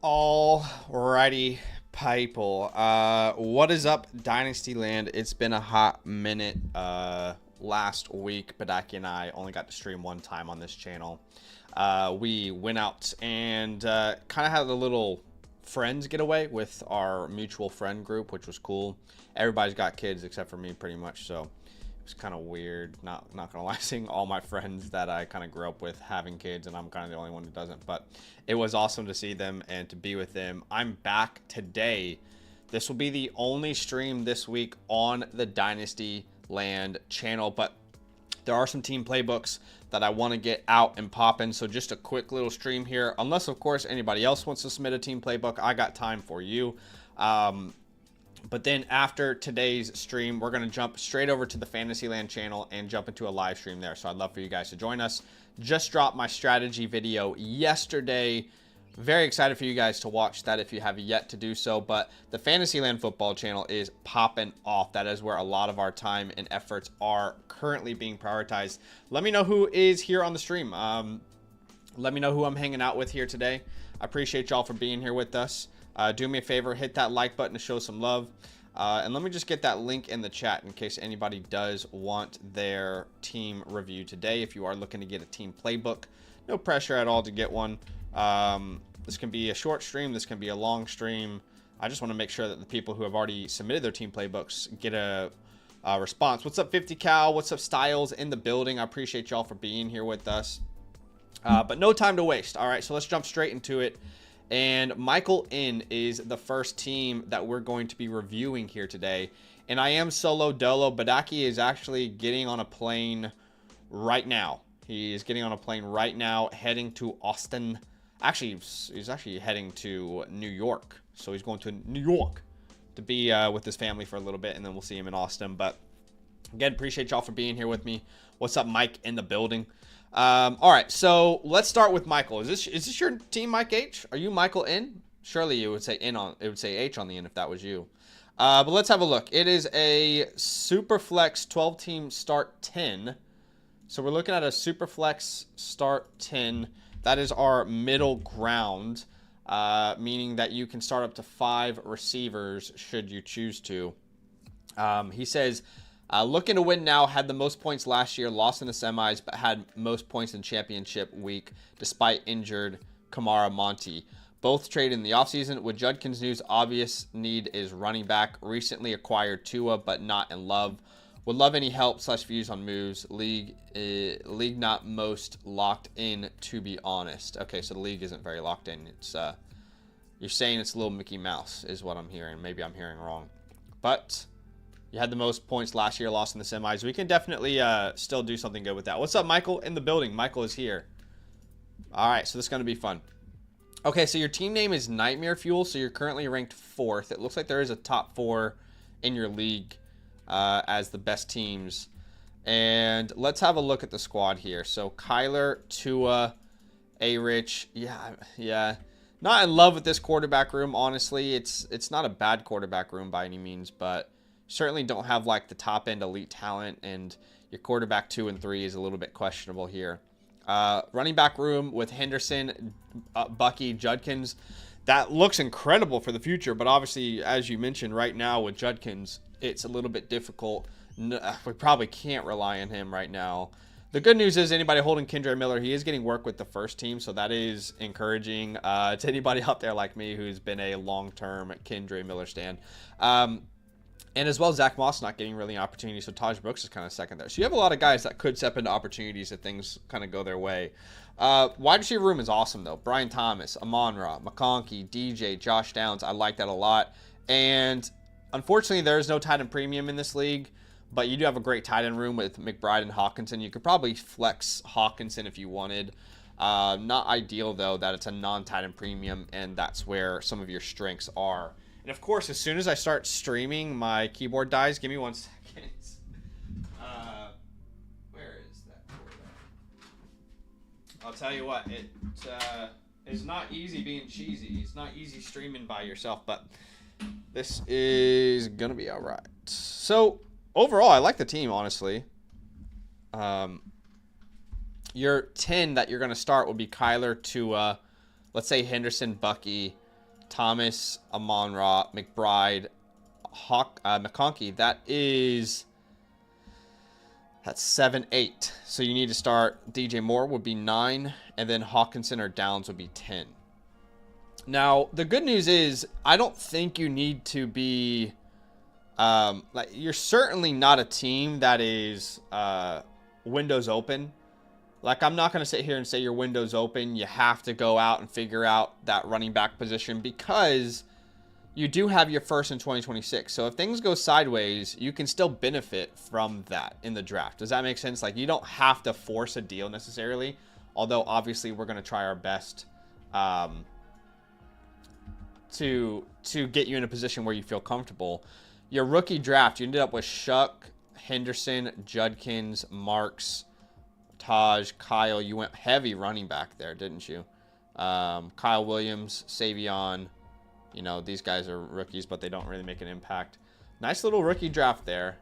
Alrighty, people. What is up, Dynasty Land? It's been a hot minute. Last week, Badaki and I only got to stream one time on this channel. We went out and kind of had a little friends getaway with our mutual friend group, which was cool. Everybody's got kids except for me, pretty much. So it was kind of weird. Not gonna lie, seeing all my friends that I kind of grew up with having kids, and I'm kind of the only one who doesn't. But it was awesome to see them and to be with them. I'm back today. This will be the only stream this week on the Dynasty Land channel, but there are some team playbooks that I want to get out and popping. So just a quick little stream here, unless of course anybody else wants to submit a team playbook. I got time for you. But then after today's stream, we're going to jump straight over to the Fantasyland channel and jump into a live stream there. So I'd love for you guys to join us. Just dropped my strategy video yesterday. Very excited for you guys to watch that if you have yet to do so. But the Fantasyland football channel is popping off. That is where a lot of our time and efforts are currently being prioritized. Let me know who is here on the stream. Let me know who I'm hanging out with here today. I appreciate y'all for being here with us. Do me a favor, hit that like button to show some love. And let me just get that link in the chat in case anybody does want their team review today. If you are looking to get a team playbook, no pressure at all to get one. This can be a short stream. This can be a long stream. I just want to make sure that the people who have already submitted their team playbooks get a response. What's up, 50 Cal? What's up, Styles in the building? I appreciate y'all for being here with us. But no time to waste. All right, so let's jump straight into it. And Michael Inn is the first team that we're going to be reviewing here today. And I am solo dolo. Badaki is actually getting on a plane right now. He is getting on a plane right now, heading to Austin. Actually, he's actually heading to New York. So he's going to New York to be with his family for a little bit, and then we'll see him in Austin. But again, appreciate y'all for being here with me. What's up, Mike in the building? All right, so let's start with Michael. Is this your team, Mike H? Are you Michael N? Surely you would say N on it would say H on the end if that was you. But let's have a look. It is a Superflex 12-team start 10. So we're looking at a Superflex start 10. That is our middle ground, meaning that you can start up to 5 receivers should you choose to. He says, looking to win now, had the most points last year, lost in the semis, but had most points in championship week despite injured Kamara Monty. Both traded in the offseason. With Judkins news, obvious need is running back. Recently acquired Tua, but not in love. Would love any help / views on moves. League not most locked in, to be honest. Okay, so the league isn't very locked in. It's you're saying it's a little Mickey Mouse is what I'm hearing. Maybe I'm hearing wrong. But you had the most points last year, lost in the semis. We can definitely still do something good with that. What's up, Michael in the building? Michael is here. All right, so this is going to be fun. Okay, so your team name is Nightmare Fuel, so you're currently ranked 4th. It looks like there is a top 4 in your league as the best teams. And let's have a look at the squad here. So Kyler, Tua, A-Rich. Yeah. Not in love with this quarterback room, honestly. It's not a bad quarterback room by any means, but certainly don't have like the top end elite talent, and your quarterback 2 and 3 is a little bit questionable here. Running back room with Henderson, Bucky, Judkins. That looks incredible for the future, but obviously, as you mentioned, right now with Judkins, it's a little bit difficult. We probably can't rely on him right now. The good news is anybody holding Kendra Miller, he is getting work with the first team, so that is encouraging to anybody out there like me who's been a long-term Kendra Miller stan. And as well, Zach Moss not getting really an opportunity, so Taj Brooks is kind of second there. So you have a lot of guys that could step into opportunities if things kind of go their way. Wide receiver room is awesome, though. Brian Thomas, Amon-Ra, McConkey, DJ, Josh Downs. I like that a lot. And unfortunately, there is no tight end premium in this league, but you do have a great tight end room with McBride and Hawkinson. You could probably flex Hawkinson if you wanted. Not ideal, though, that it's a non-tight end premium, and that's where some of your strengths are. And of course, as soon as I start streaming, my keyboard dies. Give me 1 second. Where is that keyboard? I'll tell you what, it's not easy being cheesy. It's not easy streaming by yourself, but this is going to be all right. So, overall, I like the team, honestly. Your 10 that you're going to start will be Kyler, Tua, let's say Henderson, Bucky, Thomas, Amon-Ra, McBride, McConkey. That's 7, 8. So you need to start DJ Moore would be 9, and then Hawkinson or Downs would be 10. Now, the good news is I don't think you need to be like, you're certainly not a team that is windows open. Like, I'm not going to sit here and say your window's open. You have to go out and figure out that running back position because you do have your first in 2026. So if things go sideways, you can still benefit from that in the draft. Does that make sense? Like, you don't have to force a deal necessarily, although obviously we're going to try our best to get you in a position where you feel comfortable. Your rookie draft, you ended up with Shuck, Henderson, Judkins, Marks, Taj, Kyle. You went heavy running back there, didn't you? Kyle Williams, Savion. You know, these guys are rookies, but they don't really make an impact. Nice little rookie draft there.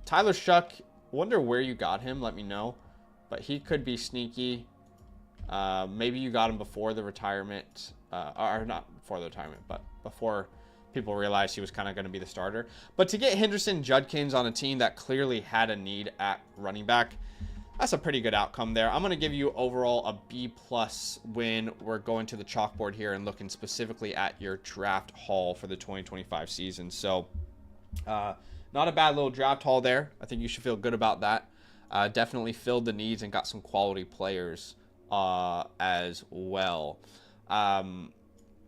Tyler Shuck, wonder where you got him. Let me know. But he could be sneaky. Maybe you got him before the retirement. Or not before the retirement, but before people realized he was kind of going to be the starter. But to get Henderson, Judkins on a team that clearly had a need at running back, that's a pretty good outcome there. I'm going to give you overall a B+ when we're going to the chalkboard here and looking specifically at your draft haul for the 2025 season. So not a bad little draft haul there. I think you should feel good about that. Definitely filled the needs and got some quality players as well.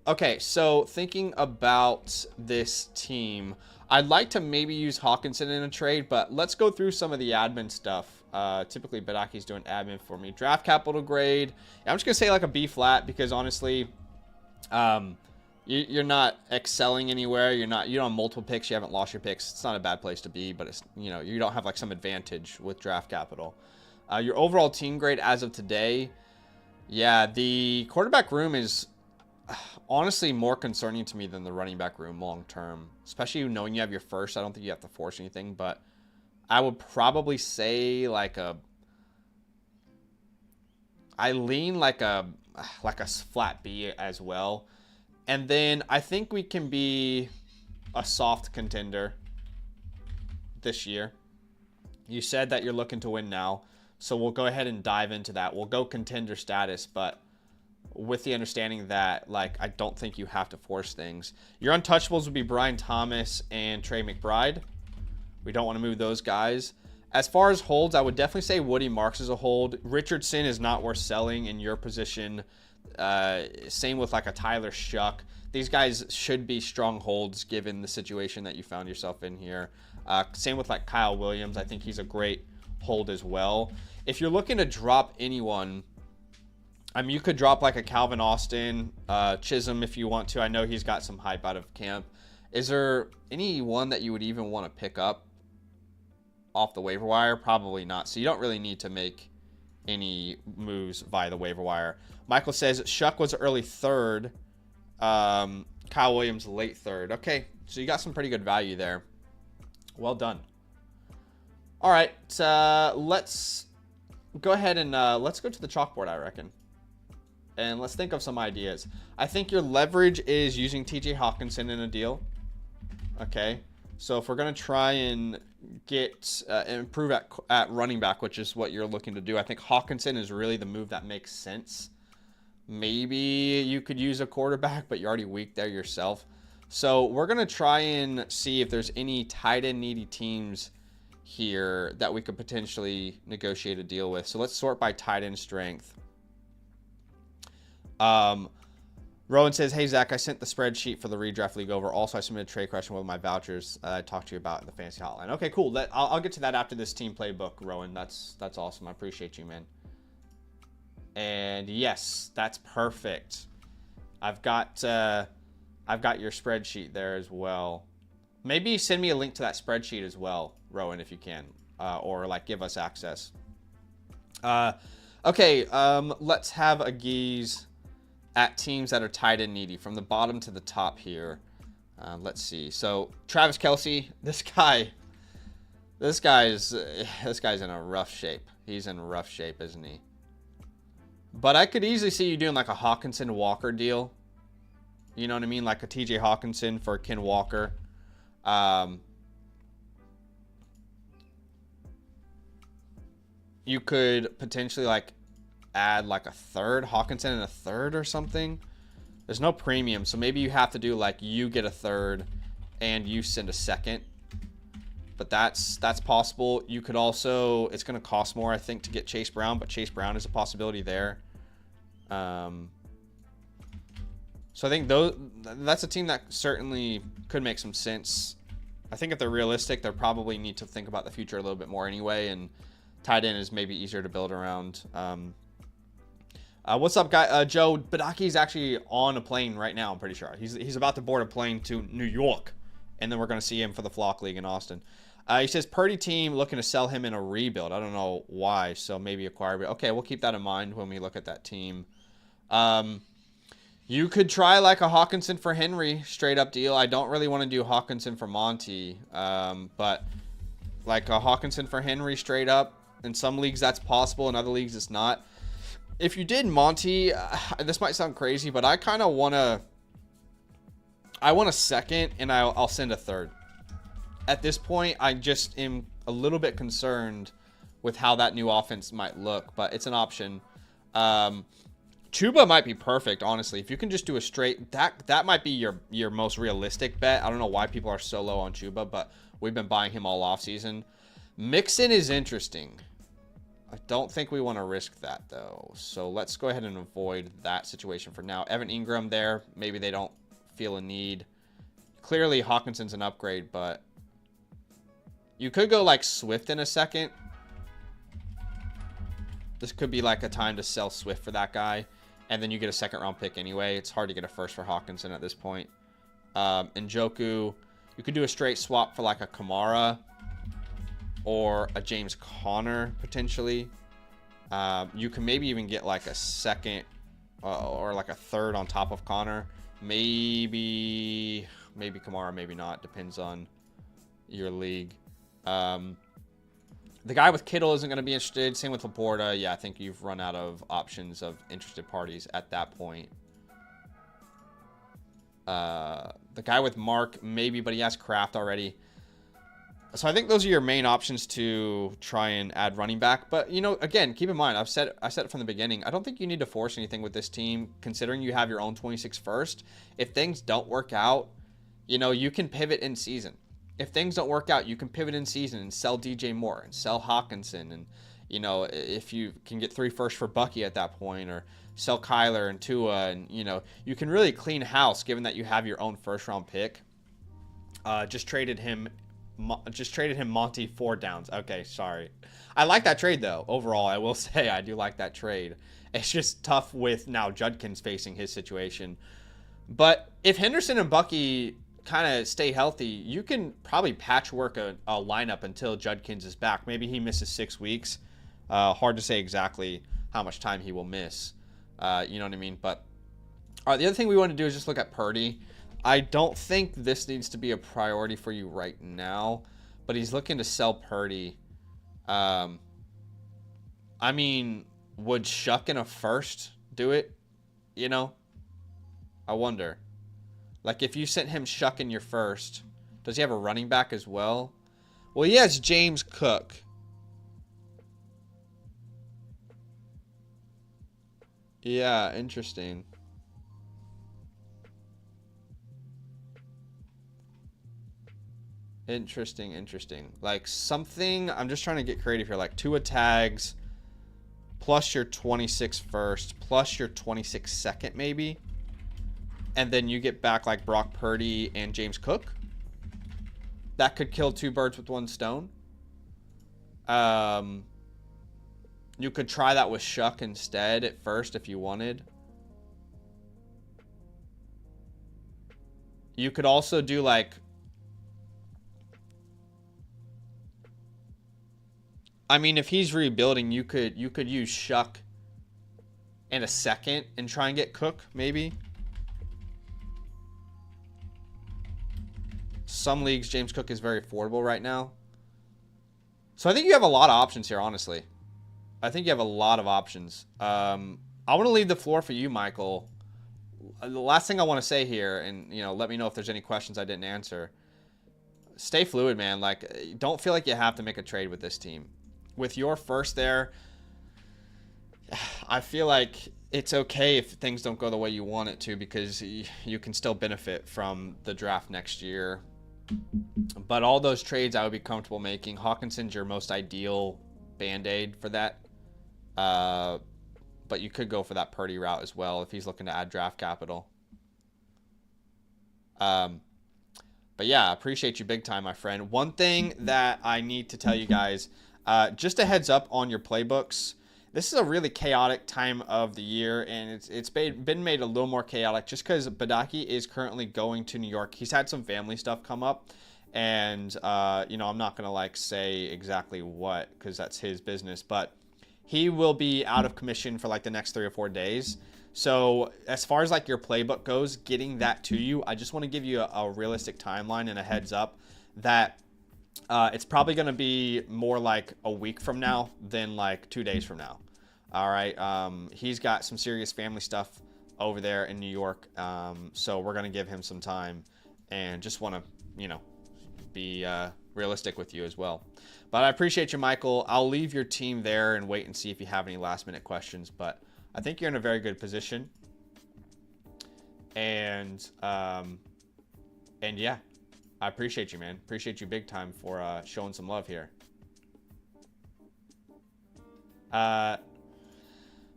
Okay, so thinking about this team, I'd like to maybe use Hawkinson in a trade, but let's go through some of the admin stuff. Typically, Badaki's doing admin for me. Draft capital grade. I'm just going to say like a B flat because honestly, you're not excelling anywhere. You don't have multiple picks. You haven't lost your picks. It's not a bad place to be, but it's, you know, you don't have like some advantage with draft capital. Your overall team grade as of today, yeah, the quarterback room is honestly more concerning to me than the running back room long term, especially knowing you have your first. I don't think you have to force anything, but I would probably say I lean like a flat B as well. And then I think we can be a soft contender this year. You said that you're looking to win now, so we'll go ahead and dive into that. We'll go contender status, but with the understanding that, like, I don't think you have to force things. Your untouchables would be Brian Thomas and Trey McBride. We don't want to move those guys. As far as holds, I would definitely say Woody Marks is a hold. Richardson is not worth selling in your position. Same with like a Tyler Shuck. These guys should be strong holds given the situation that you found yourself in here. Same with like Kyle Williams. I think he's a great hold as well. If you're looking to drop anyone, I mean, you could drop like a Calvin Austin, Chisholm if you want to. I know he's got some hype out of camp. Is there anyone that you would even want to pick up off the waiver wire? Probably not. So you don't really need to make any moves via the waiver wire. Michael says Shuck was early third. Kyle Williams late third. Okay, so you got some pretty good value there. Well done. All right, let's go ahead and let's go to the chalkboard, I reckon. And let's think of some ideas. I think your leverage is using TJ Hawkinson in a deal. Okay, so if we're going to try and get improve at running back, which is what you're looking to do, I think Hawkinson is really the move that makes sense. Maybe you could use a quarterback, but you're already weak there yourself. So we're going to try and see if there's any tight end needy teams here that we could potentially negotiate a deal with. So let's sort by tight end strength. Rowan says, hey, Zach, I sent the spreadsheet for the redraft league over. Also, I submitted a trade question with my vouchers I talked to you about in the fantasy hotline. Okay, cool. I'll get to that after this team playbook, Rowan. That's awesome. I appreciate you, man. And yes, that's perfect. I've got your spreadsheet there as well. Maybe send me a link to that spreadsheet as well, Rowan, if you can, or like give us access. Okay, let's have a gaze at teams that are tight end needy from the bottom to the top here. Let's see. So Travis Kelce, this guy's in a rough shape. He's in rough shape, isn't he? But I could easily see you doing like a Hawkinson Walker deal. You know what I mean? Like a TJ Hawkinson for Ken Walker. You could potentially like add like a third, Hawkinson and a third or something. There's no premium, so maybe you have to do like you get a third and you send a second. But that's possible. You could also, it's going to cost more, I think, to get Chase Brown, but Chase Brown is a possibility there. So I think that's a team that certainly could make some sense. I think if they're realistic, they probably need to think about the future a little bit more anyway, and tight end is maybe easier to build around. What's up, guy? Joe Badaki is actually on a plane right now, I'm pretty sure. He's about to board a plane to New York, and then we're going to see him for the Flock League in Austin. He says, Purdy team looking to sell him in a rebuild. I don't know why, so maybe acquire. Okay, we'll keep that in mind when we look at that team. You could try like a Hawkinson for Henry straight up deal. I don't really want to do Hawkinson for Monty, but like a Hawkinson for Henry straight up. In some leagues that's possible, in other leagues it's not. If you did Monty, this might sound crazy, but I kind of want to. I want a second, and I'll send a third. At this point, I just am a little bit concerned with how that new offense might look, but it's an option. Chuba might be perfect, honestly. If you can just do a straight, that might be your most realistic bet. I don't know why people are so low on Chuba, but we've been buying him all offseason. Mixon is interesting. I don't think we want to risk that, though. So let's go ahead and avoid that situation for now. Evan Ingram there. Maybe they don't feel a need. Clearly, Hawkinson's an upgrade, but you could go like Swift in a second. This could be like a time to sell Swift for that guy. And then you get a second-round pick anyway. It's hard to get a first for Hawkinson at this point. Njoku, you could do a straight swap for like a Kamara or a James Conner, potentially. You can maybe even get like a second or like a third on top of Conner. Maybe Kamara, maybe not. Depends on your league. The guy with Kittle isn't going to be interested. Same with Laporta. Yeah, I think you've run out of options of interested parties at that point. The guy with Mark, maybe, but he has Kraft already. So I think those are your main options to try and add running back. But, you know, again, keep in mind, I said it from the beginning. I don't think you need to force anything with this team, considering you have your own 26 first. If things don't work out, you know, you can pivot in season. If things don't work out, you can pivot in season and sell DJ Moore and sell Hawkinson. And, you know, if you can get 3 firsts for Bucky at that point, or sell Kyler and Tua, and, you know, you can really clean house given that you have your own first-round pick. Just traded him Monty 4 downs. Okay, sorry. I like that trade, though. Overall, I will say I do like that trade. It's just tough with now Judkins facing his situation. But if Henderson and Bucky kind of stay healthy, you can probably patchwork a lineup until Judkins is back. Maybe he misses 6 weeks. Hard to say exactly how much time he will miss. You know what I mean? But all right, the other thing we want to do is just look at Purdy. I don't think this needs to be a priority for you right now, but he's looking to sell Purdy. I mean, would Shuck in a first do it? You know? I wonder. Like, if you sent him Shuck in your first, does he have a running back as well? Well, he has James Cook. Yeah, interesting. Interesting. Like, something, I'm just trying to get creative here. Like, Tua tags, plus your 26 first, plus your 26 second, maybe. And then you get back like Brock Purdy and James Cook. That could kill 2 birds with 1 stone. You could try that with Shuck instead at first if you wanted. You could also do like, I mean, if he's rebuilding, you could use Shuck in a second and try and get Cook, maybe. Some leagues, James Cook is very affordable right now. So I think you have a lot of options here, honestly. I think you have a lot of options. I want to leave the floor for you, Michael. the last thing I want to say here, and let me know if there's any questions I didn't answer. Stay fluid, man. Like, don't feel like you have to make a trade with this team. With your first there, I feel like it's okay if things don't go the way you want it to, because you can still benefit from the draft next year. But all those trades I would be comfortable making. Hawkinson's your most ideal band-aid for that. But you could go for that Purdy route as well if he's looking to add draft capital. But yeah, appreciate you big time, my friend. One thing that I need to tell you guys, just a heads up on your playbooks. This is a really chaotic time of the year, and it's been made a little more chaotic just because Badaki is currently going to New York. He's had some family stuff come up, and I'm not gonna like say exactly what, because that's his business, but he will be out of commission for like the next 3 or 4 days. So as far as like your playbook goes, getting that to you, I just want to give you a realistic timeline and a heads up that it's probably going to be more like a week from now than like 2 days from now. All right. He's got some serious family stuff over there in New York. So we're going to give him some time, and just want to, be realistic with you as well. But I appreciate you, Michael. I'll leave your team there and wait and see if you have any last minute questions, but I think you're in a very good position. And yeah, I appreciate you, man. Appreciate you big time for showing some love here.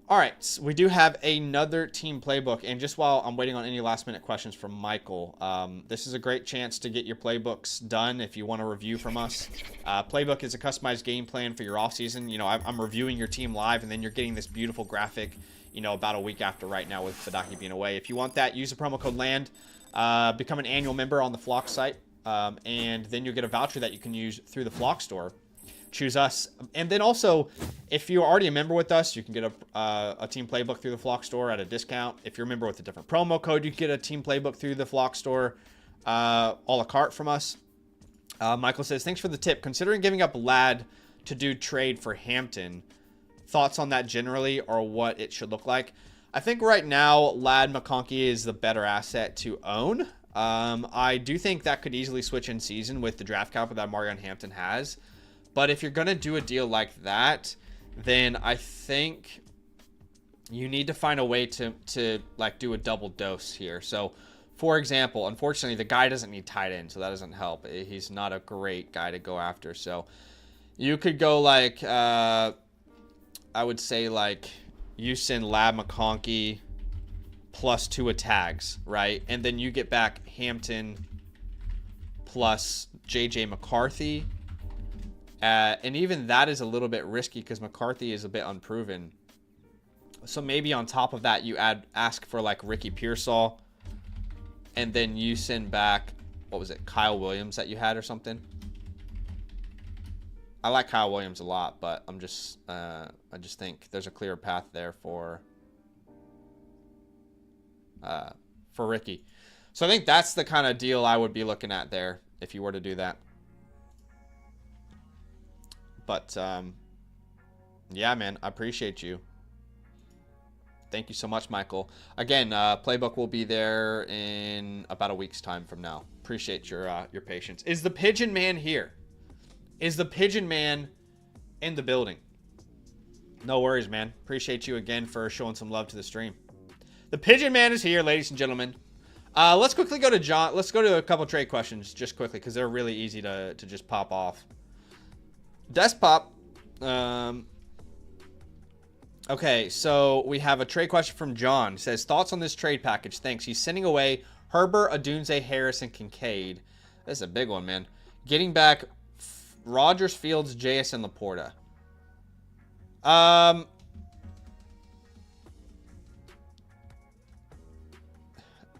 All right, so we do have another team playbook, and just while I'm waiting on any last minute questions from Michael, this is a great chance to get your playbooks done if you want to review from us. Playbook is a customized game plan for your offseason. I'm reviewing your team live, and then you're getting this beautiful graphic, about a week after right now with Badaki being away. If you want that, use the promo code LAND, become an annual member on the Flock site, and then you'll get a voucher that you can use through the Flock store. Choose us. And then also, if you're already a member with us, you can get a team playbook through the Flock store at a discount. If you're a member with a different promo code, you can get a team playbook through the Flock store a la carte from us. Michael says, thanks for the tip. Considering giving up Ladd to do trade for Hampton, thoughts on that generally, or what it should look like? I think right now, Ladd McConkey is the better asset to own. I do think that could easily switch in season with the draft capital that Marion Hampton has. But if you're going to do a deal like that, then I think you need to find a way to like do a double dose here. So, for example, unfortunately, the guy doesn't need tight end, so that doesn't help. He's not a great guy to go after. So you could go like, I would say like you send Ladd McConkey plus 2 tags, right? And then you get back Hampton plus JJ McCarthy. And even that is a little bit risky because McCarthy is a bit unproven. So maybe on top of that, you ask for like Ricky Pearsall, and then you send back, what was it, Kyle Williams that you had or something. I like Kyle Williams a lot, but I just think there's a clear path there for Ricky. So I think that's the kind of deal I would be looking at there if you were to do that. But, yeah, man, I appreciate you. Thank you so much, Michael. Again, Playbook will be there in about a week's time from now. Appreciate your patience. Is the Pigeon Man here? Is the Pigeon Man in the building? No worries, man. Appreciate you again for showing some love to the stream. The Pigeon Man is here, ladies and gentlemen. Let's quickly go to John. Let's go to a couple trade questions just quickly because they're really easy to just pop off. Despop. Okay, so we have a trade question from John. It says, thoughts on this trade package? Thanks. He's sending away Herbert, Odunze, Harris, and Kincaid. That's a big one, man. Getting back Rodgers, Fields, JS, and Laporta.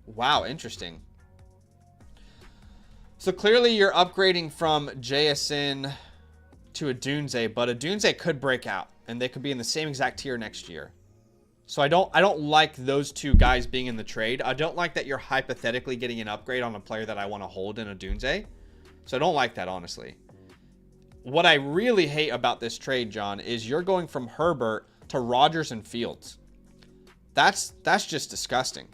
Wow, interesting. So clearly you're upgrading from JSN to Odunze, but Odunze could break out, and they could be in the same exact tier next year. So I don't like those two guys being in the trade. I don't like that you're hypothetically getting an upgrade on a player that I want to hold in Odunze. So I don't like that, honestly. What I really hate about this trade, John, is you're going from Herbert to Rodgers and Fields. That's just disgusting.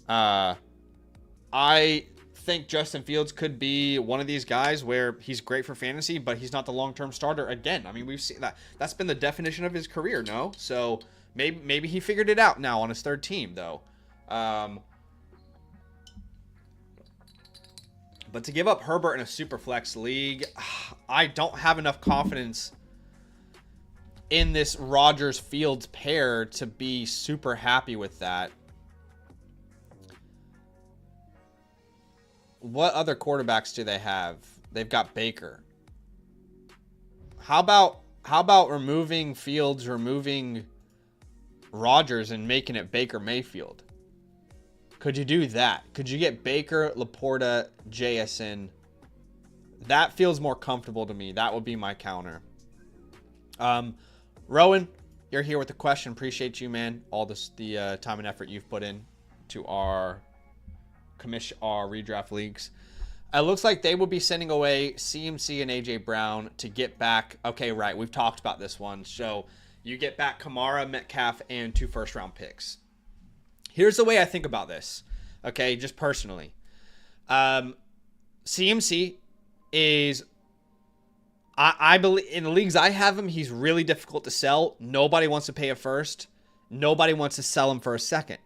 I think Justin Fields could be one of these guys where he's great for fantasy, but he's not the long-term starter again. I mean, we've seen that. That's been the definition of his career, no? So maybe he figured it out now on his third team, though. But to give up Herbert in a super flex league, I don't have enough confidence in this Rodgers-Fields pair to be super happy with that. What other quarterbacks do they have? They've got Baker. How about removing Fields, removing Rodgers, and making it Baker Mayfield? Could you do that? Could you get Baker, Laporta, JSN? That feels more comfortable to me. That would be my counter. Rowan, you're here with the question. Appreciate you, man. All the time and effort you've put in to our redraft leagues. It looks like they will be sending away CMC and AJ Brown to get back. Okay, right. We've talked about this one. So you get back Kamara, Metcalf, and 2 first-round picks. Here's the way I think about this. Okay, just personally. CMC is, I believe, in the leagues I have him, he's really difficult to sell. Nobody wants to pay a first. Nobody wants to sell him for a second.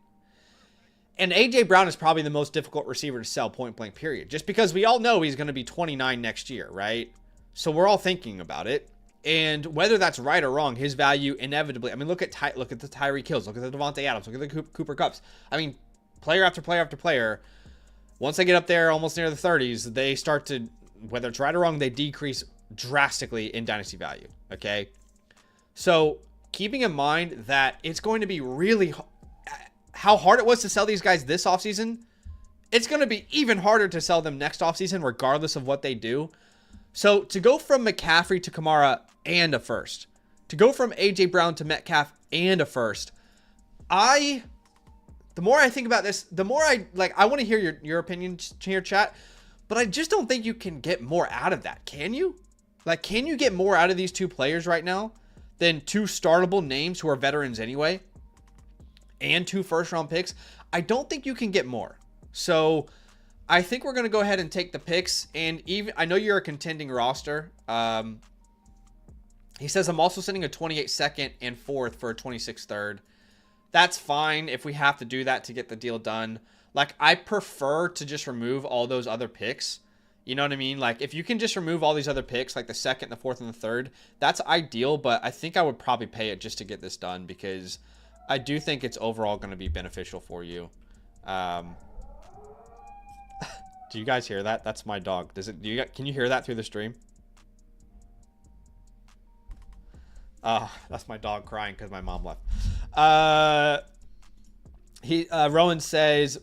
And A.J. Brown is probably the most difficult receiver to sell, point blank, period. Just because we all know he's going to be 29 next year, right? So we're all thinking about it. And whether that's right or wrong, his value inevitably... I mean, look at the Tyreek Hills. Look at the Devontae Adams. Look at the Cooper Kupps. I mean, player after player after player, once they get up there almost near the 30s, they start to... Whether it's right or wrong, they decrease drastically in dynasty value, okay? So keeping in mind that it's going to be really... How hard it was to sell these guys this offseason, it's going to be even harder to sell them next offseason, regardless of what they do. So to go from McCaffrey to Kamara and a first, to go from A.J. Brown to Metcalf and a first, the more I think about this, the more I want to hear your opinion here, chat, but I just don't think you can get more out of that. Can you? Like, can you get more out of these 2 players right now than 2 startable names who are veterans anyway? And 2 first-round picks? I don't think you can get more. So I think we're going to go ahead and take the picks. And even I know you're a contending roster. He says, I'm also sending a 28 second and 4th for a 26 third. That's fine if we have to do that to get the deal done. Like, I prefer to just remove all those other picks. You know what I mean? Like, if you can just remove all these other picks, like the 2nd, the 4th, and the 3rd, that's ideal. But I think I would probably pay it just to get this done because I do think it's overall going to be beneficial for you. Do you guys hear that? That's my dog. Can you hear that through the stream? That's my dog crying because my mom left. Rowan says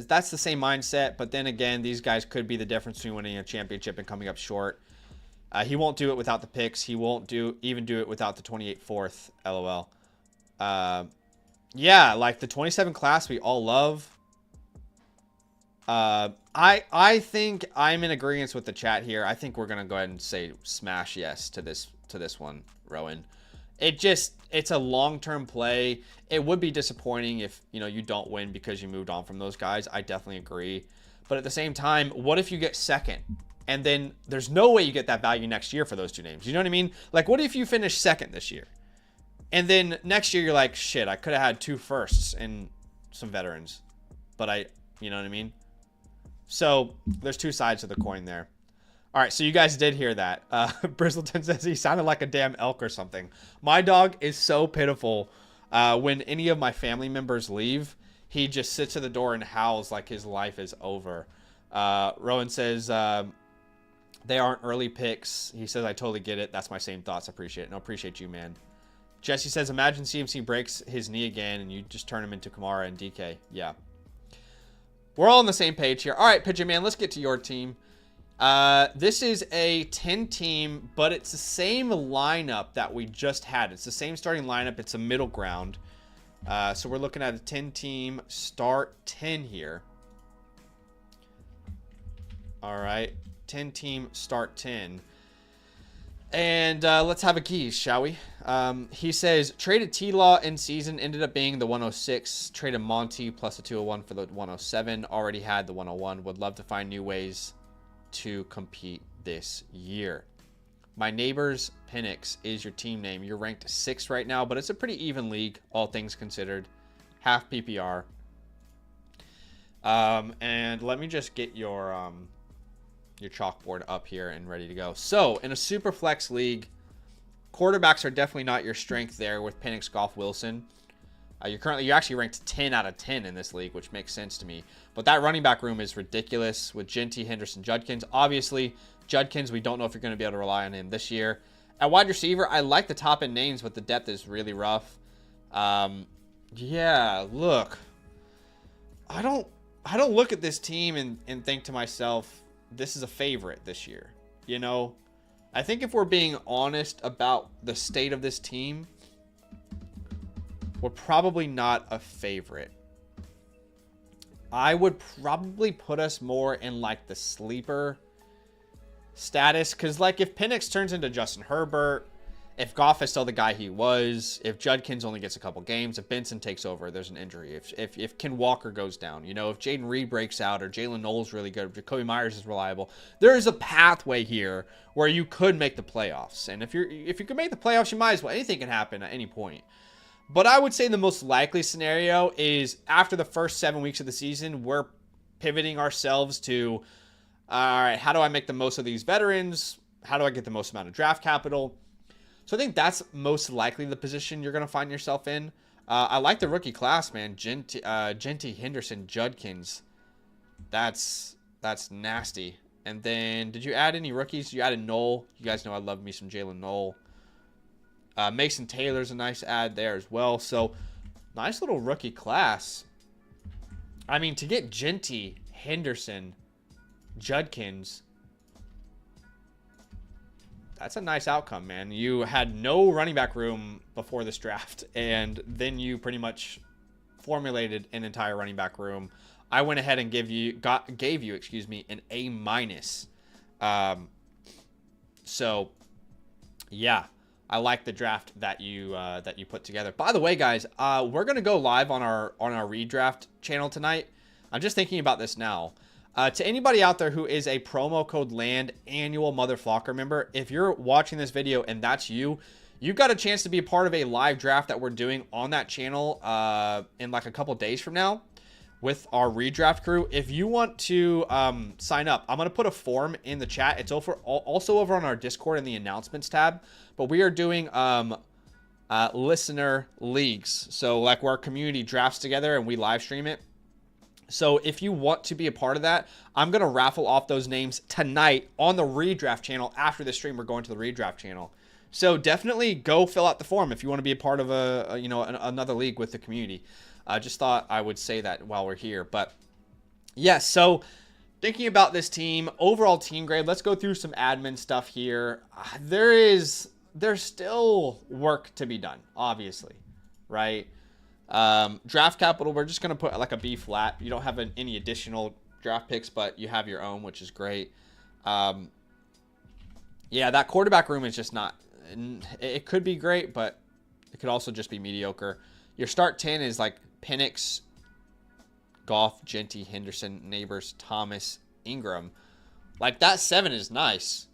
that's the same mindset, but then again, these guys could be the difference between winning a championship and coming up short. He won't do it without the picks. He won't even do it without the 28 4th. LOL. Yeah, like the 27 class we all love. I think I'm in agreement with the chat here. I think we're gonna go ahead and say smash yes to this one, Rowan. It's a long-term play. It would be disappointing if, you don't win because you moved on from those guys. I definitely agree. But at the same time, what if you get second? And then there's no way you get that value next year for those 2 names. You know what I mean? Like, what if you finish second this year? And then next year you're like, shit, I could have had 2 firsts and some veterans. But you know what I mean? So there's 2 sides to the coin there. All right, so you guys did hear that. Bristleton says he sounded like a damn elk or something. My dog is so pitiful. When any of my family members leave, he just sits at the door and howls like his life is over. Rowan says they aren't early picks. He says, I totally get it. That's my same thoughts. I appreciate it. No, appreciate you, man. Jesse says, imagine CMC breaks his knee again and you just turn him into Kamara and DK. Yeah. We're all on the same page here. All right, Pigeon Man, let's get to your team. This is a 10 team, but it's the same lineup that we just had. It's the same starting lineup. It's a middle ground. So we're looking at a 10 team start 10 here. All right. 10 team start 10. And let's have a geese, shall we? He says, traded T-Law in season, ended up being the 106. Traded Monty plus the 201 for the 107. Already had the 101. Would love to find new ways to compete this year. My neighbor's Penix is your team name. You're ranked 6th right now, but it's a pretty even league, all things considered. Half PPR. And let me just get your chalkboard up here and ready to go. So, in a super flex league, quarterbacks are definitely not your strength there with Penix, Goff, Wilson. You're actually ranked 10 out of 10 in this league, which makes sense to me. But that running back room is ridiculous with Genty, Henderson, Judkins. Obviously, Judkins, we don't know if you're going to be able to rely on him this year. At wide receiver, I like the top end names, but the depth is really rough. Yeah, look. I don't look at this team and think to myself, this is a favorite this year. You know, I think if we're being honest about the state of this team, we're probably not a favorite. I would probably put us more in like the sleeper status, because like if Penix turns into Justin Herbert, if Goff is still the guy he was, if Judkins only gets a couple games, if Benson takes over, there's an injury, if Ken Walker goes down, you know, if Jaden Reed breaks out or Jalen Knowles really good, if Jacoby Myers is reliable, there is a pathway here where you could make the playoffs. And if you can make the playoffs, you might as well. Anything can happen at any point. But I would say the most likely scenario is after the first 7 weeks of the season, we're pivoting ourselves to, all right, how do I make the most of these veterans? How do I get the most amount of draft capital? So I think that's most likely the position you're going to find yourself in. I like the rookie class, man. Genty, Henderson, Judkins. That's nasty. And then, did you add any rookies? You added Knoll. You guys know I love me some Jalen Knoll. Mason Taylor's a nice add there as well. So, nice little rookie class. I mean, to get Genty, Henderson, Judkins, that's a nice outcome, man. You had no running back room before this draft, and then you pretty much formulated an entire running back room. I went ahead and gave you an A-. So, yeah. I like the draft that you put together. By the way, guys, we're gonna go live on our redraft channel tonight. I'm just thinking about this now. To anybody out there who is a promo code LAND annual Mother Flocker member, if you're watching this video and that's you, you've got a chance to be a part of a live draft that we're doing on that channel in like a couple days from now with our redraft crew. If you want to sign up, I'm going to put a form in the chat. It's also over on our Discord in the announcements tab. But we are doing listener leagues. So like where our community drafts together and we live stream it. So if you want to be a part of that, I'm going to raffle off those names tonight on the redraft channel. After this stream, we're going to the redraft channel. So definitely go fill out the form if you want to be a part of another league with the community. I just thought I would say that while we're here. But yeah, so thinking about this team, overall team grade, let's go through some admin stuff here. There's still work to be done, obviously, right? Draft capital, we're just going to put like a B flat. You don't have any additional draft picks, but you have your own, which is great. Yeah, that quarterback room is just not, it could be great, but it could also just be mediocre. Your start 10 is like Penix, Goff, Genty, Henderson, Neighbors, Thomas, Ingram. Like that 7 is nice,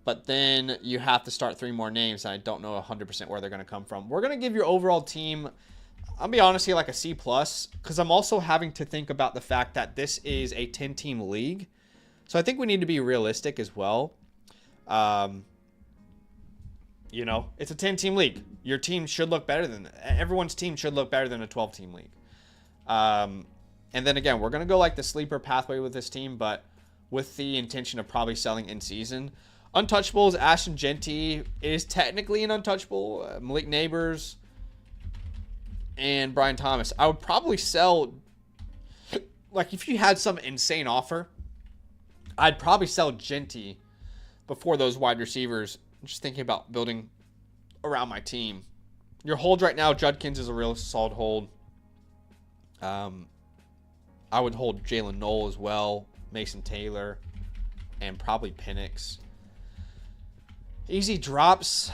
but then you have to start 3 more names, and I don't know 100% where they're going to come from. We're going to give your overall team, I'll be honest here, like a C+, because I'm also having to think about the fact that this is a 10-team league. So I think we need to be realistic as well. You know, it's a 10-team league. Your team should look better than, everyone's team should look better than a 12-team league. And then again, we're going to go like the sleeper pathway with this team, but with the intention of probably selling in season. Untouchables, Ashton Genty is technically an untouchable. Malik Neighbors and Brian Thomas. I would probably sell, like if you had some insane offer, I'd probably sell Genty before those wide receivers. I'm just thinking about building around my team. Your hold right now, Judkins is a real solid hold. I would hold Jalen Knoll as well, Mason Taylor, and probably Penix. Easy drops.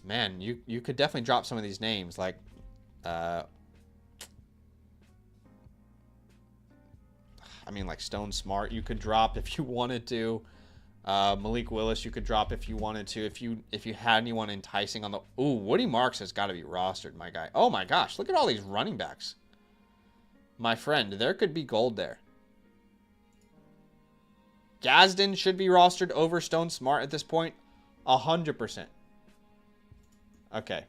Man, you could definitely drop some of these names. Like, I mean, like Stone Smart, you could drop if you wanted to. Malik Willis, you could drop if you wanted to. If you had anyone enticing on the... Ooh, Woody Marks has got to be rostered, my guy. Oh, my gosh. Look at all these running backs. My friend, there could be gold there. Gadsden should be rostered over Stone Smart at this point. 100%. Okay.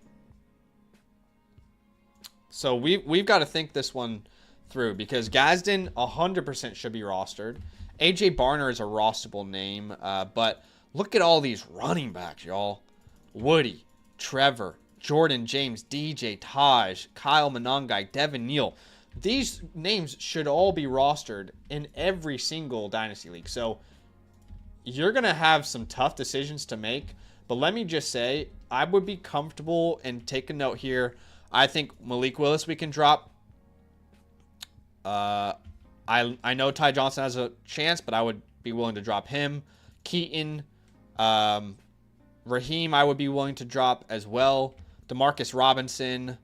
So we've got to think this one through because Gadsden 100% should be rostered. AJ Barner is a rosterable name, but look at all these running backs, y'all. Woody, Trevor, Jordan James, DJ Taj, Kyle Monangai, Devin Neal. These names should all be rostered in every single Dynasty League. So you're going to have some tough decisions to make. But let me just say, I would be comfortable and take a note here. I think Malik Willis we can drop. I know Ty Johnson has a chance, but I would be willing to drop him. Keaton, Raheem, I would be willing to drop as well. Demarcus Robinson,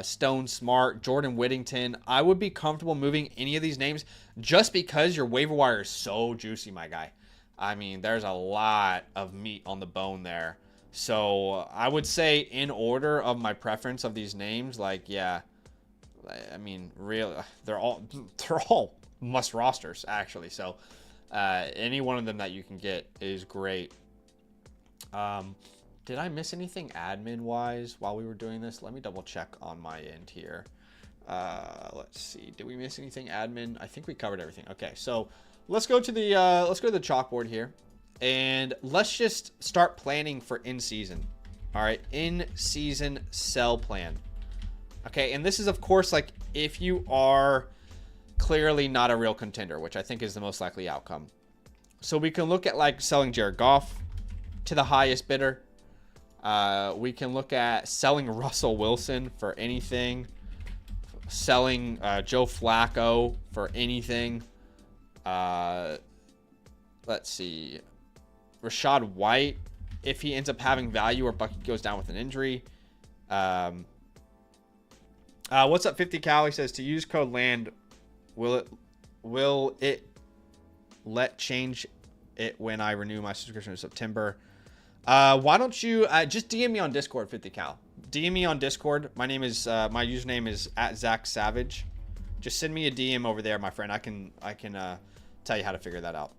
Stone Smart, Jordan Whittington. I would be comfortable moving any of these names just because your waiver wire is so juicy, my guy. I mean, there's a lot of meat on the bone there. So I would say in order of my preference of these names, like, yeah, I mean, really, they're all must rosters, actually. So any one of them that you can get is great. Did I miss anything admin-wise while we were doing this? Let me double-check on my end here. Let's see. Did we miss anything admin? I think we covered everything. Okay, so let's go to the chalkboard here, and let's just start planning for in-season. All right, in-season sell plan. Okay, and this is, of course, like if you are clearly not a real contender, which I think is the most likely outcome. So we can look at like selling Jared Goff to the highest bidder. We can look at selling Russell Wilson for anything. Selling Joe Flacco for anything. Let's see. Rashad White, if he ends up having value or Bucky goes down with an injury. What's up, 50 Cal? He says to use code LAND. Will it let change it when I renew my subscription in September? Why don't you just DM me on Discord, 50 Cal? DM me on Discord. My name is my username is @ZachSavage. Just send me a DM over there, my friend. I can tell you how to figure that out.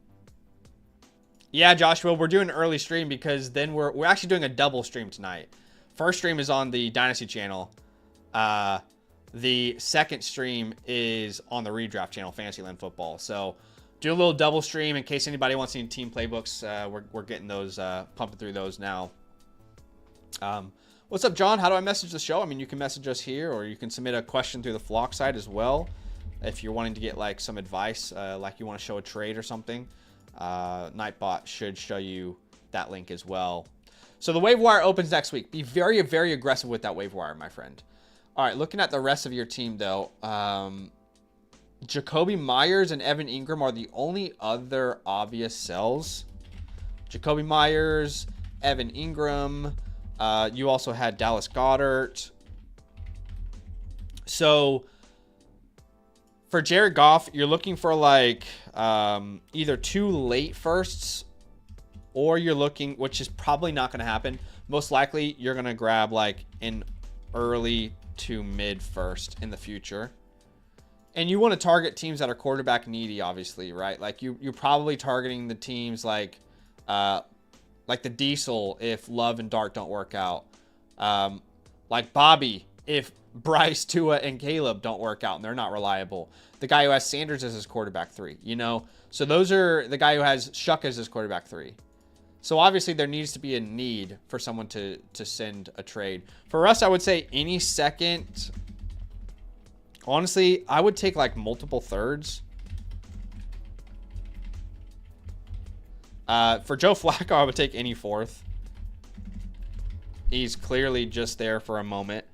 Yeah, Joshua, we're doing an early stream because then we're actually doing a double stream tonight. First stream is on the Dynasty channel. The second stream is on the Redraft channel, Fantasyland Football. So do a little double stream in case anybody wants any team playbooks. We're getting those, pumping through those now. What's up, John? How do I message the show? I mean, you can message us here, or you can submit a question through the Flock site as well. If you're wanting to get like some advice, like you want to show a trade or something, Nightbot should show you that link as well. So the waiver wire opens next week. Be very, very aggressive with that waiver wire, my friend. All right, looking at the rest of your team, though, Jacoby Myers and Evan Ingram are the only other obvious sells. Jacoby Myers, Evan Ingram. You also had Dallas Goedert. So for Jared Goff, you're looking for like either 2 late firsts, or you're looking, which is probably not going to happen. Most likely, you're going to grab like an early to mid first in the future. And you want to target teams that are quarterback needy, obviously, right? Like you're probably targeting the teams like the Diesel if Love and Dart don't work out. Like Bobby if Bryce, Tua, and Caleb don't work out and they're not reliable. The guy who has Sanders as his quarterback 3, you know? So those are the guy who has Shuck as his quarterback 3. So obviously there needs to be a need for someone to send a trade. For us, I would say any second. Honestly, I would take like multiple thirds. For Joe Flacco, I would take any fourth. He's clearly just there for a moment.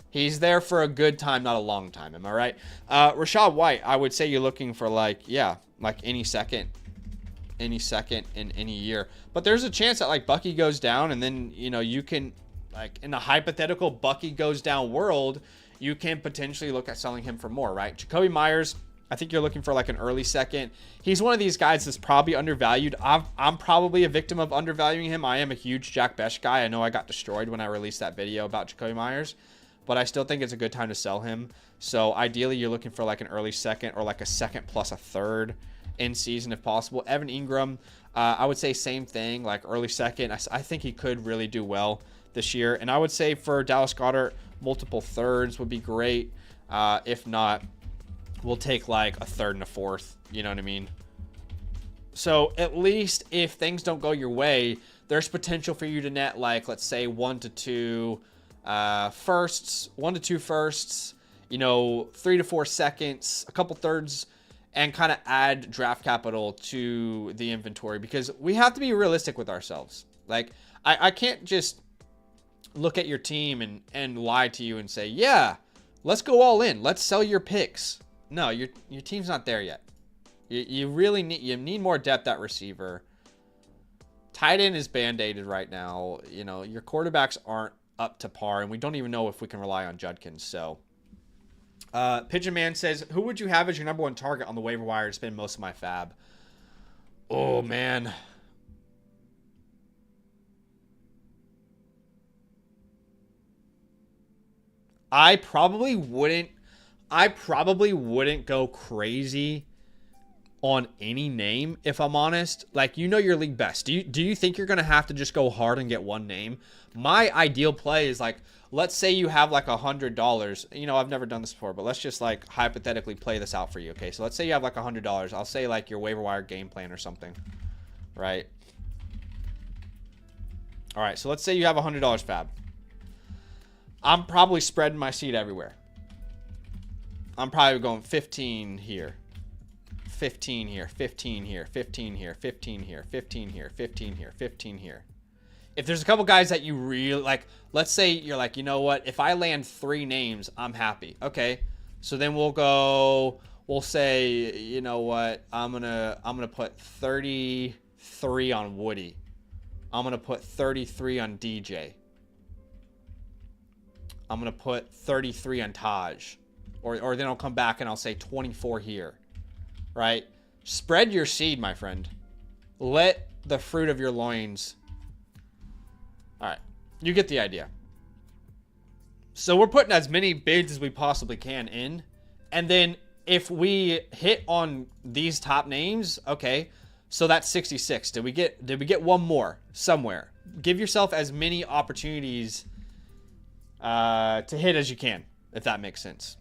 He's there for a good time, not a long time. Am I right? Rashad White, I would say you're looking for like, yeah, like any second. any second in any year. But there's a chance that like Bucky goes down, and then, you know, you can, like, in a hypothetical Bucky goes down world, you can potentially look at selling him for more, right? Jacoby Myers, I think you're looking for like an early second. He's one of these guys that's probably undervalued. I'm probably a victim of undervaluing him. I am a huge Jack Besh guy. I know I got destroyed when I released that video about Jacoby Myers, but I still think it's a good time to sell him. So ideally, you're looking for like an early second or like a second plus a third in season if possible. Evan Ingram, I would say same thing, like early second. I think he could really do well this year. And I would say for Dallas Goedert, multiple thirds would be great. If not, we'll take like a third and a fourth. You know what I mean? So at least if things don't go your way, there's potential for you to net like, let's say 1 to 2 firsts, 1 to 2 firsts, you know, 3 to 4 seconds, a couple thirds, and kind of add draft capital to the inventory, because we have to be realistic with ourselves. Like, I can't just look at your team and lie to you and say, yeah, let's go all in. Let's sell your picks. No, your team's not there yet. You really need more depth at receiver. Tight end is band-aided right now. You know, your quarterbacks aren't up to par, and we don't even know if we can rely on Judkins. So, Pigeon Man says, who would you have as your number 1 target on the waiver wire to spend most of my fab? Oh, man. I probably wouldn't go crazy on any name, if I'm honest. Like, you know your league best. Do you think you're going to have to just go hard and get one name? My ideal play is like, let's say you have like $100. You know, I've never done this before, but let's just like hypothetically play this out for you. Okay, so let's say you have like $100. I'll say like your waiver wire game plan or something, right? All right, so let's say you have $100 fab. I'm probably spreading my seed everywhere. I'm probably going 15 here, 15 here, 15 here, 15 here, 15 here, 15 here, 15 here, 15 here. If there's a couple guys that you really like, let's say you're like, you know what? If I land 3 names, I'm happy. Okay, so then we'll say, you know what? I'm gonna put 33 on Woody. I'm gonna put 33 on DJ. I'm gonna put 33 on Taj. Or then I'll come back and I'll say 24 here, right? Spread your seed, my friend. Let the fruit of your loins. All right, you get the idea. So we're putting as many bids as we possibly can in. And then if we hit on these top names, okay, so that's 66. Did we get one more somewhere? Give yourself as many opportunities to hit as you can, if that makes sense.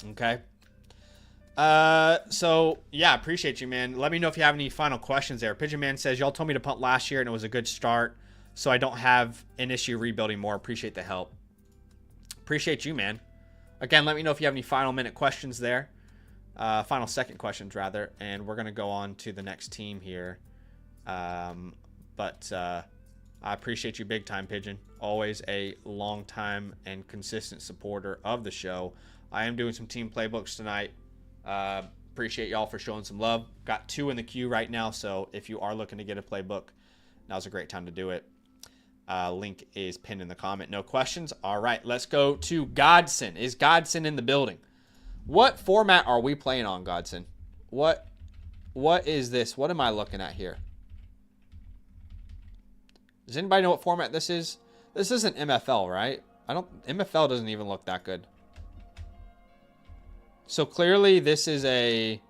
Okay. So yeah, appreciate you, man. Let me know if you have any final questions there. Pigeon Man says, y'all told me to punt last year and it was a good start, so I don't have an issue rebuilding more. Appreciate the help. Appreciate you, man. Again, let me know if you have any final minute questions there. Final second questions, rather. And we're going to go on to the next team here. But I appreciate you big time, Pigeon. Always a long time and consistent supporter of the show. I am doing some team playbooks tonight. Appreciate y'all for showing some love. Got 2 in the queue right now, so if you are looking to get a playbook, now's a great time to do it. Link is pinned in the comment. No questions? All right, let's go to Godson. Is Godson in the building? What format are we playing on, Godson? What is this? What am I looking at here? Does anybody know what format this is? This isn't MFL, right? MFL doesn't even look that good. So clearly this is a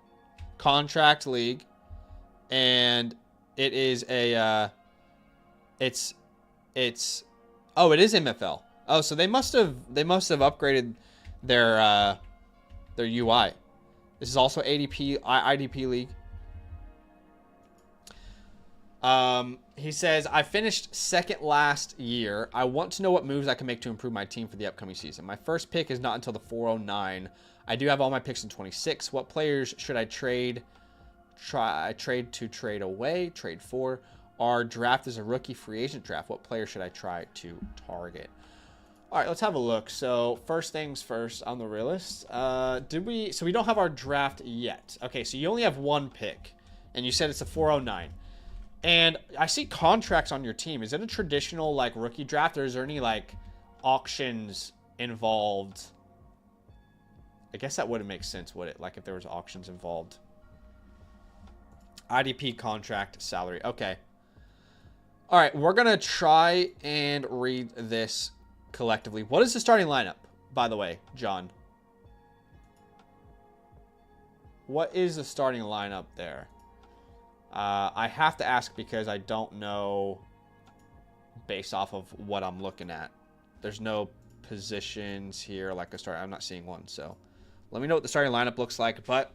contract league, and it is a oh, it is MFL. Oh, so they must have upgraded their UI. This is also IDP league. He says, I finished second last year. I want to know what moves I can make to improve my team for the upcoming season. My first pick is not until the 409. I do have all my picks in 26. What players should I trade away, trade for? Our draft is a rookie free agent draft. What player should I try to target? All right, let's have a look. So first things first on the realist. So we don't have our draft yet. Okay, so you only have 1 pick. And you said it's a 409. And I see contracts on your team. Is it a traditional, like, rookie draft, or is there any, like, auctions involved? I guess that wouldn't make sense, would it? Like, if there was auctions involved. IDP contract salary. Okay. All right, we're going to try and read this collectively. What is the starting lineup, by the way, John? What is the starting lineup there? I have to ask because I don't know based off of what I'm looking at. There's no positions here like a start. I'm not seeing one, so let me know what the starting lineup looks like. But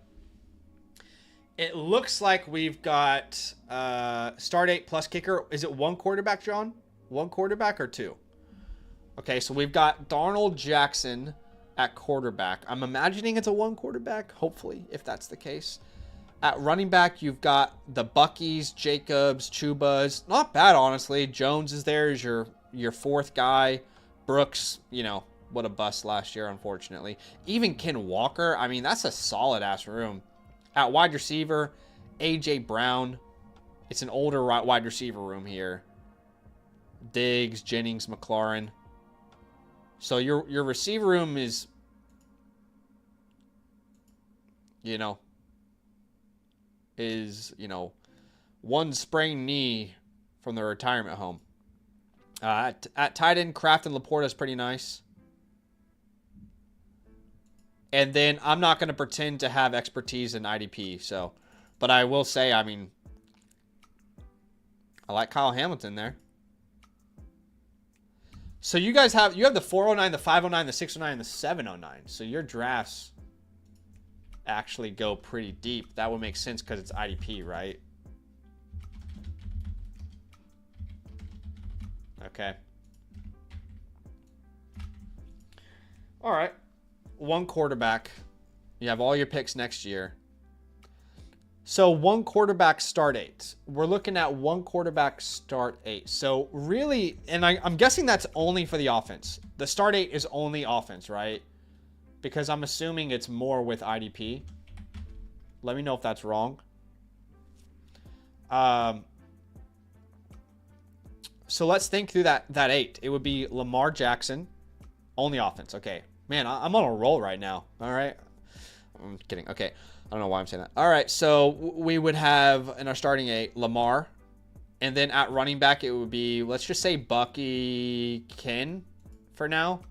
it looks like we've got start 8 plus kicker. Is it one quarterback, John? One quarterback or two? Okay, so we've got Darnold, Jackson at quarterback. I'm imagining it's a one quarterback, hopefully, if that's the case. At running back, you've got the Buckies, Jacobs, Chubas. Not bad, honestly. Jones is there as your fourth guy. Brooks, you know, what a bust last year, unfortunately. Even Ken Walker, I mean, that's a solid-ass room. At wide receiver, A.J. Brown. It's an older wide receiver room here. Diggs, Jennings, McLaurin. So your receiver room is, you know, one sprained knee from the retirement home. At tight end, Kraft and Laporta is pretty nice. And then I'm not going to pretend to have expertise in IDP. So, but I will say, I mean, I like Kyle Hamilton there. So you guys have the 409, the 509, the 609, and the 709. So your drafts actually go pretty deep. That would make sense because it's IDP, right? Okay. All right. One quarterback. You have all your picks next year. So one quarterback start 8. We're looking at one quarterback start 8. So really, and I'm guessing that's only for the offense. The start 8 is only offense, right? Because I'm assuming it's more with IDP. Let me know if that's wrong. So let's think through that 8. It would be Lamar Jackson, only offense. Okay. Man, I'm on a roll right now. All right. I'm kidding. Okay. I don't know why I'm saying that. All right. So we would have in our starting 8, Lamar. And then at running back, it would be, let's just say Bucky Ken for now.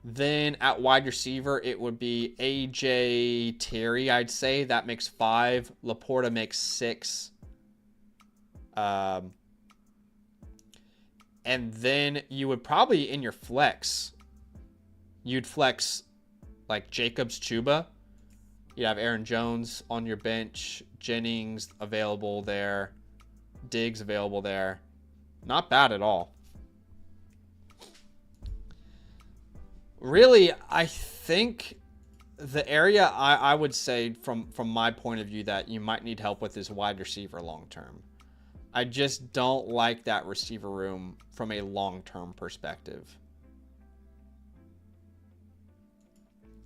Then at wide receiver, it would be AJ Terry, I'd say. That makes 5. Laporta makes 6. And then you would probably, in your flex, you'd flex like Jacobs, Chuba. You'd have Aaron Jones on your bench. Jennings available there. Diggs available there. Not bad at all. Really, I think the area I would say from my point of view that you might need help with is wide receiver long term. I just don't like that receiver room from a long-term perspective.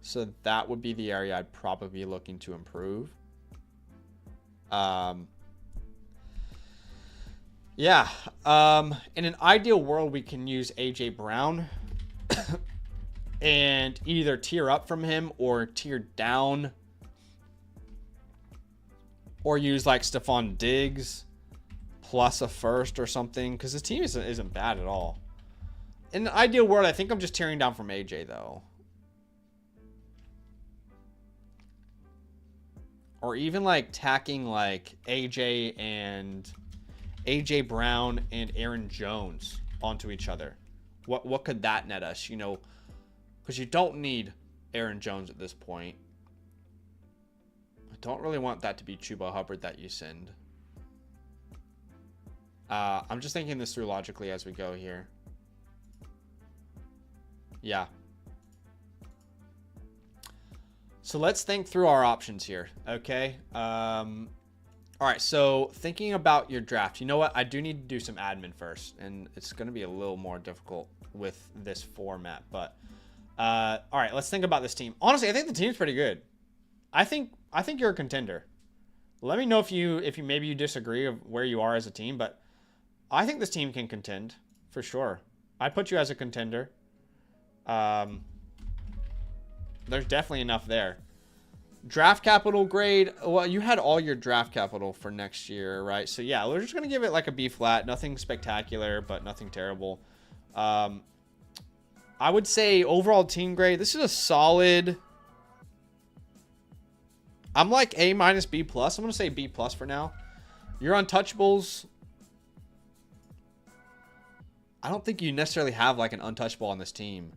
So that would be the area I'd probably be looking to improve. Yeah. In an ideal world, we can use A.J. Brown and either tier up from him or tier down. Or use like Stephon Diggs plus a first or something. Because his team isn't bad at all. In an ideal world, I think I'm just tearing down from A.J. though. Or even like tacking like AJ Brown and Aaron Jones onto each other. What could that net us? You know, because you don't need Aaron Jones at this point. I don't really want that to be Chuba Hubbard that you send. I'm just thinking this through logically as we go here. Yeah. So let's think through our options here, okay? All right, so thinking about your draft. You know what? I do need to do some admin first, and it's going to be a little more difficult with this format. But all right, let's think about this team. Honestly, I think the team's pretty good. I think you're a contender. Let me know if you maybe you disagree of where you are as a team, but I think this team can contend for sure. I put you as a contender. There's definitely enough there. Draft capital grade. Well, you had all your draft capital for next year, right? So yeah, we're just gonna give it like a B flat. Nothing spectacular, but nothing terrible. I would say overall team grade. This is a solid. I'm like A minus B plus. I'm gonna say B plus for now. Your untouchables. I don't think you necessarily have like an untouchable on this team.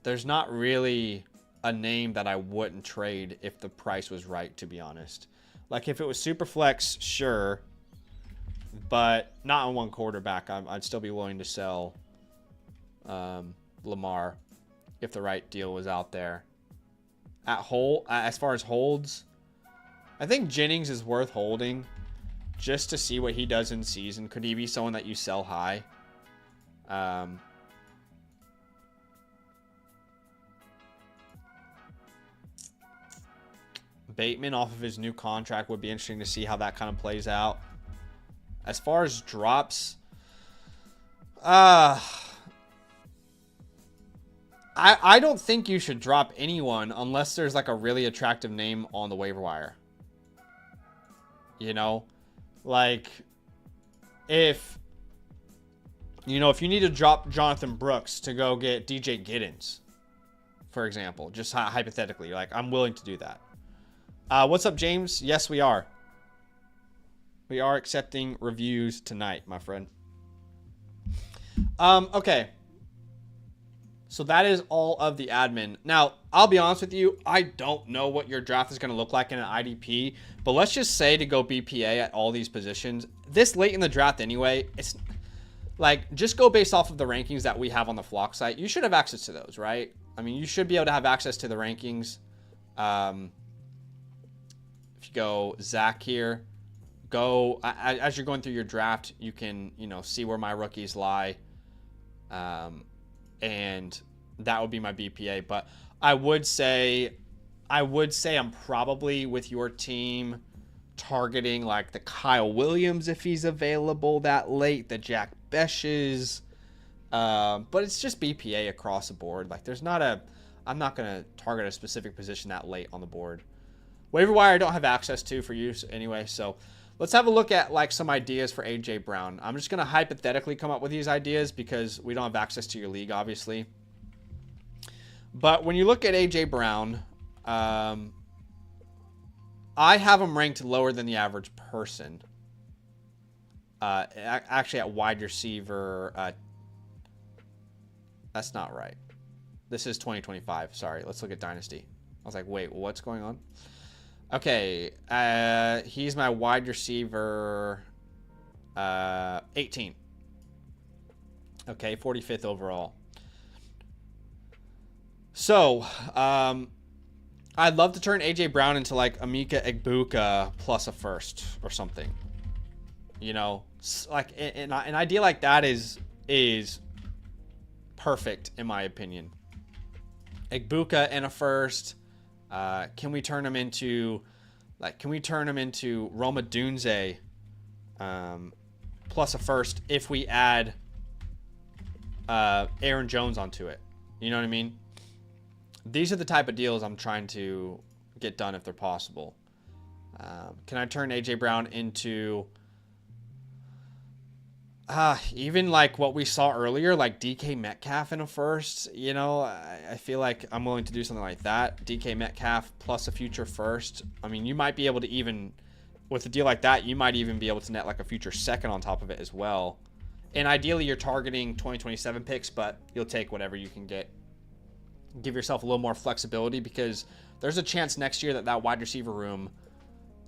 There's not really a name that I wouldn't trade if the price was right, to be honest. Like if it was super flex, sure, but not on one quarterback. I'd still be willing to sell Lamar if the right deal was out there. As far as holds, I think Jennings is worth holding just to see what he does in season. Could he be someone that you sell high? Bateman off of his new contract would be interesting to see how that kind of plays out. As far as drops, I don't think you should drop anyone unless there's like a really attractive name on the waiver wire. You know, like if you need to drop Jonathan Brooks to go get DJ Giddens, for example, just hypothetically, like I'm willing to do that. What's up, James? Yes, we are. We are accepting reviews tonight, my friend. Okay. So that is all of the admin. Now, I'll be honest with you. I don't know what your draft is going to look like in an IDP. But let's just say to go BPA at all these positions. This late in the draft anyway, it's like just go based off of the rankings that we have on the Flock site. You should have access to those, right? I mean, you should be able to have access to the rankings. If you go Zach here, go as you're going through your draft, you can see where my rookies lie, and that would be my BPA. But I would say I'm probably with your team targeting like the Kyle Williams if he's available that late, the Jack Beshes, but it's just BPA across the board. Like I'm not gonna target a specific position that late on the board. Waiver wire I don't have access to for use anyway, so let's have a look at like some ideas for AJ Brown. I'm just going to hypothetically come up with these ideas because we don't have access to your league, obviously. But when you look at AJ Brown, I have him ranked lower than the average person. Actually at wide receiver, that's not right. This is 2025. Sorry, let's look at Dynasty. I was like, wait, what's going on? Okay, he's my wide receiver, 18. Okay, 45th overall. So, I'd love to turn AJ Brown into like Emeka Egbuka plus a first or something. Like an idea like that is perfect in my opinion. Egbuka and a first. Can we turn him into Roma Dunze plus a first if we add Aaron Jones onto it? You know what I mean? These are the type of deals I'm trying to get done if they're possible. Can I turn AJ Brown into even like what we saw earlier, like DK Metcalf in a first? I feel like I'm willing to do something like that. DK Metcalf plus a future first. I mean, you might be able to even, with a deal like that, you might even be able to net like a future second on top of it as well. And ideally, you're targeting 2027 picks, but you'll take whatever you can get. Give yourself a little more flexibility because there's a chance next year that wide receiver room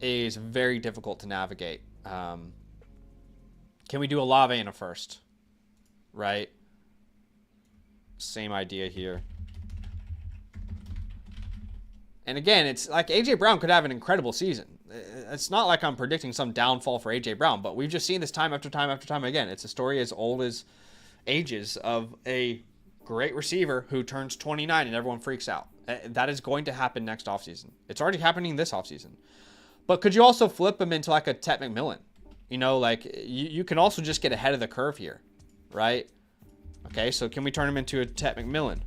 is very difficult to navigate. Can we do Olave in a first? Right? Same idea here. And again, it's like AJ Brown could have an incredible season. It's not like I'm predicting some downfall for AJ Brown, but we've just seen this time after time after time again. It's a story as old as ages of a great receiver who turns 29 and everyone freaks out. That is going to happen next offseason. It's already happening this offseason. But could you also flip him into like a Tet McMillan? You know, like you can also just get ahead of the curve here, right? Okay, so can we turn him into a Tet McMillan?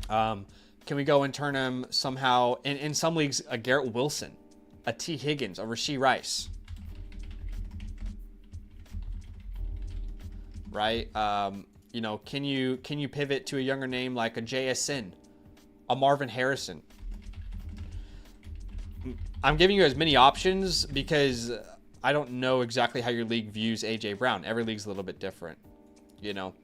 Can we go and turn him somehow, in some leagues, a Garrett Wilson, a T. Higgins, a Rashee Rice? Right? You know, can you pivot to a younger name like a JSN, a Marvin Harrison? I'm giving you as many options because I don't know exactly how your league views A.J. Brown. Every league's a little bit different, you know.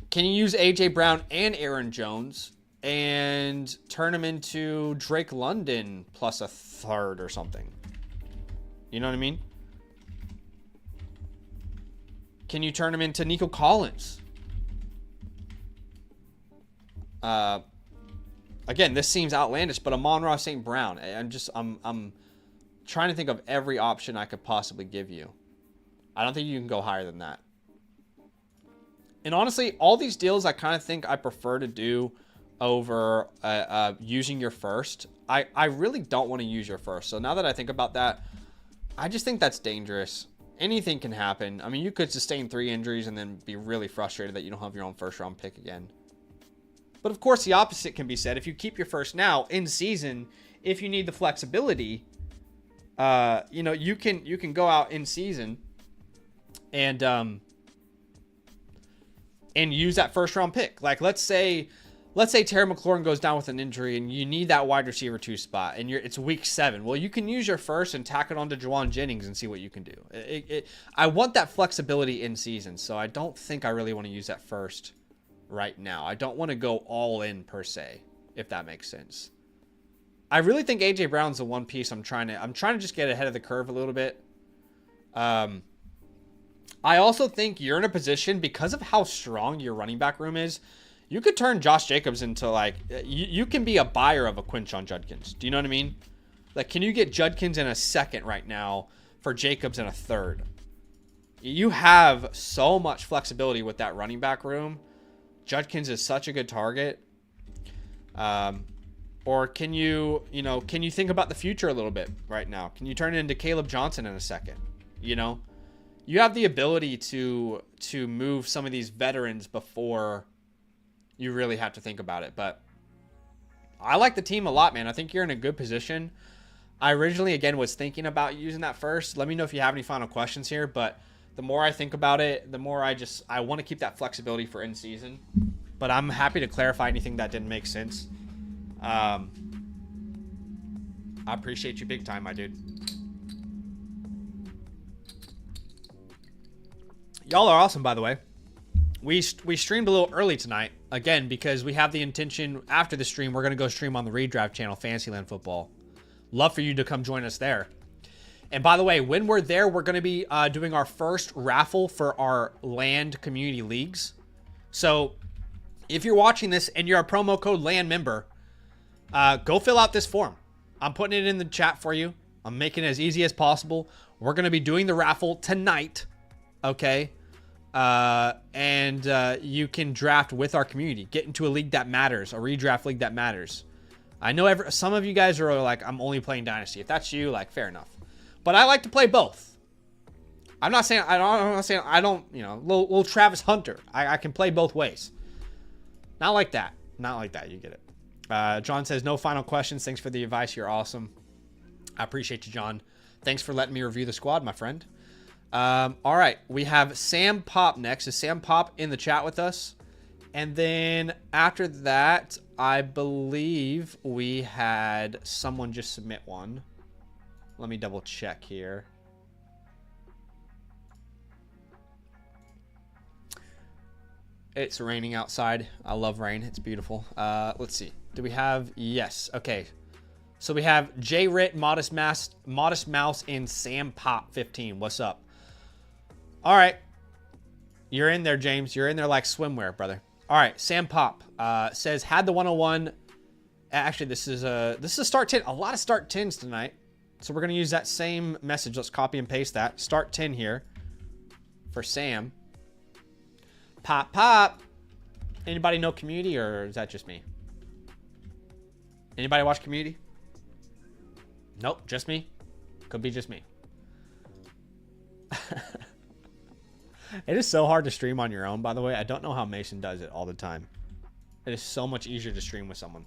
Can you use A.J. Brown and Aaron Jones and turn him into Drake London plus a third or something? You know what I mean? Can you turn him into Nico Collins? Again, this seems outlandish, but Amon-Ra St. Brown. I'm trying to think of every option I could possibly give you. I don't think you can go higher than that. And honestly, all these deals I kind of think I prefer to do over using your first. I really don't want to use your first. So now that I think about that, I just think that's dangerous. Anything can happen. I mean, you could sustain 3 injuries and then be really frustrated that you don't have your own first round pick again. But of course, the opposite can be said. If you keep your first now in season, if you need the flexibility, you know, you can go out in season and use that first round pick. Like let's say Terry McLaurin goes down with an injury and you need that wide receiver 2 spot and it's week 7. Well, you can use your first and tack it on to Juwan Jennings and see what you can do. I want that flexibility in season, so I don't think I really want to use that first right now. I don't want to go all in per se, if that makes sense. I really think AJ Brown's the one piece I'm trying to just get ahead of the curve a little bit. I also think you're in a position, because of how strong your running back room is, you could turn Josh Jacobs into like, you can be a buyer of a Quinshon Judkins. Do you know what I mean? Like, can you get Judkins in a second right now for Jacobs in a third? You have so much flexibility with that running back room. Judkins is such a good target. Or can you think about the future a little bit right now? Can you turn it into Caleb Johnson in a second? You know, you have the ability to move some of these veterans before you really have to think about it. But I like the team a lot, man. I think you're in a good position. I originally, again, was thinking about using that first. Let me know if you have any final questions here. But the more I think about it, the more I want to keep that flexibility for in season. But I'm happy to clarify anything that didn't make sense. I appreciate you big time, my dude. Y'all are awesome, by the way. We streamed a little early tonight, again, because we have the intention, after the stream, we're going to go stream on the Redraft channel, Fantasyland Football. Love for you to come join us there. And by the way, when we're there, we're going to be doing our first raffle for our land community leagues. So if you're watching this and you're a promo code LAND member, go fill out this form. I'm putting it in the chat for you. I'm making it as easy as possible. We're going to be doing the raffle tonight. Okay. And you can draft with our community. Get into a league that matters. A redraft league that matters. I know some of you guys are like, I'm only playing Dynasty. If that's you, like, fair enough. But I like to play both. I'm not saying I don't, you know, little Travis Hunter. I can play both ways. Not like that. Not like that. You get it. John says, no final questions. Thanks for the advice. You're awesome. I appreciate you, John. Thanks for letting me review the squad, my friend. All right. We have Sam Pop next. Is Sam Pop in the chat with us? And then after that, I believe we had someone just submit one. Let me double check here. It's raining outside. I love rain. It's beautiful. Let's see. Do we have? Yes. Okay. So we have J Rit, Modest Mouse, and Sam Pop 15. What's up? All right. You're in there, James. You're in there like swimwear, brother. All right. Sam Pop says, had the 101. Actually, this is a start 10. A lot of start 10s tonight. So we're going to use that same message. Let's copy and paste that. Start 10 here for Sam. Pop. Anybody know Community, or is that just me? Anybody watch Community? Nope, just me. Could be just me. It is so hard to stream on your own, by the way. I don't know how Mason does it all the time. It is so much easier to stream with someone.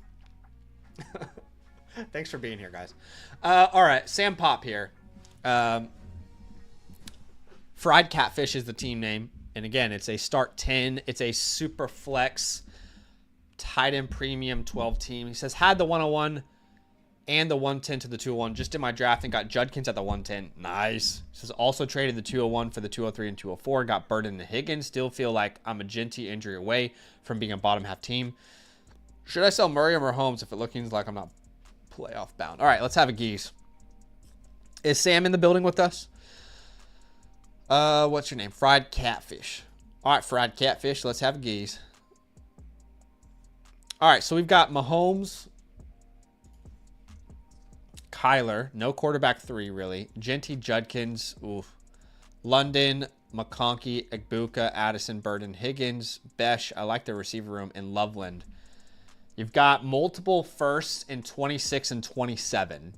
Thanks for being here, guys. All right, Sam Pop here. Fried Catfish is the team name. And again, it's a start 10. It's a super flex tight end premium 12 team. He says, had the 101 and the 110 to the 201. Just in my draft and got Judkins at the 110. Nice. He says, also traded the 201 for the 203 and 204. Got Burden and Higgins. Still feel like I'm a Genty injury away from being a bottom half team. Should I sell Murray or Mahomes if it looking like I'm not playoff bound? All right, let's have a geese. Is Sam in the building with us? What's your name? Fried Catfish. All right, Fried Catfish. Let's have a geese. All right, so we've got Mahomes, Kyler, no quarterback 3 really. Genty, Judkins, oof. London, McConkey, Egbuka, Addison, Burden, Higgins, Besh. I like the receiver room, and Loveland. You've got multiple firsts in 26 and 27.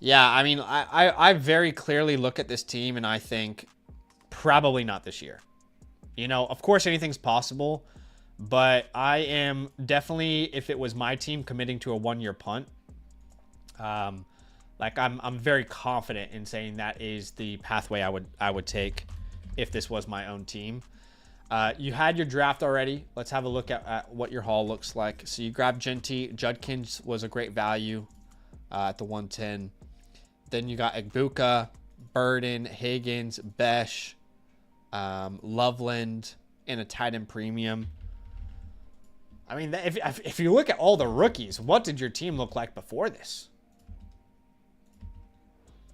Yeah, I mean, I very clearly look at this team and I think probably not this year. You know, of course anything's possible, but I am definitely, if it was my team, committing to a 1-year punt. Like I'm very confident in saying that is the pathway I would take if this was my own team. You had your draft already. Let's have a look at what your haul looks like. So you grabbed Genty. Judkins was a great value at the 110. Then you got Egbuka, Burden, Higgins, Besh, Loveland, and a tight end premium. I mean, if you look at all the rookies, what did your team look like before this?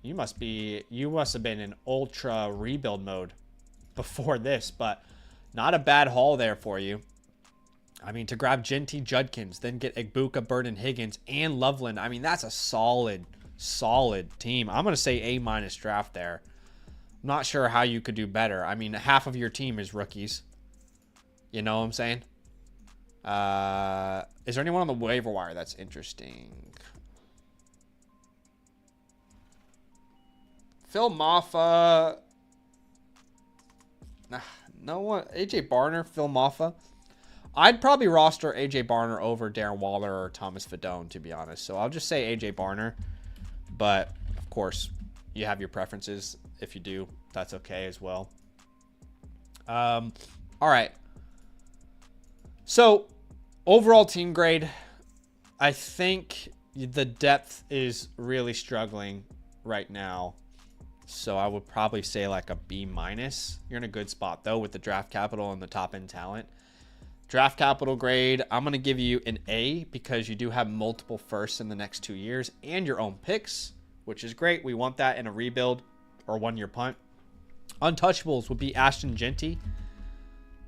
You must have been in ultra rebuild mode before this, but not a bad haul there for you. I mean, to grab Genty, Judkins, then get Egbuka, Burden, Higgins, and Loveland. I mean, that's a solid team. I'm going to say A- draft there. I'm not sure how you could do better. I mean, half of your team is rookies. You know what I'm saying? Is there anyone on the waiver wire that's interesting? Phil Maffa. No one. AJ Barner, Phil Maffa. I'd probably roster AJ Barner over Darren Waller or Thomas Fedone, to be honest. So I'll just say AJ Barner. But, of course, you have your preferences. If you do, that's okay as well. All right. So, overall team grade, I think the depth is really struggling right now. So I would probably say like a B-. You're in a good spot, though, with the draft capital and the top-end talent. Draft capital grade, I'm going to give you an A because you do have multiple firsts in the next 2 years and your own picks, which is great. We want that in a rebuild or 1-year punt. Untouchables would be Ashton Genty.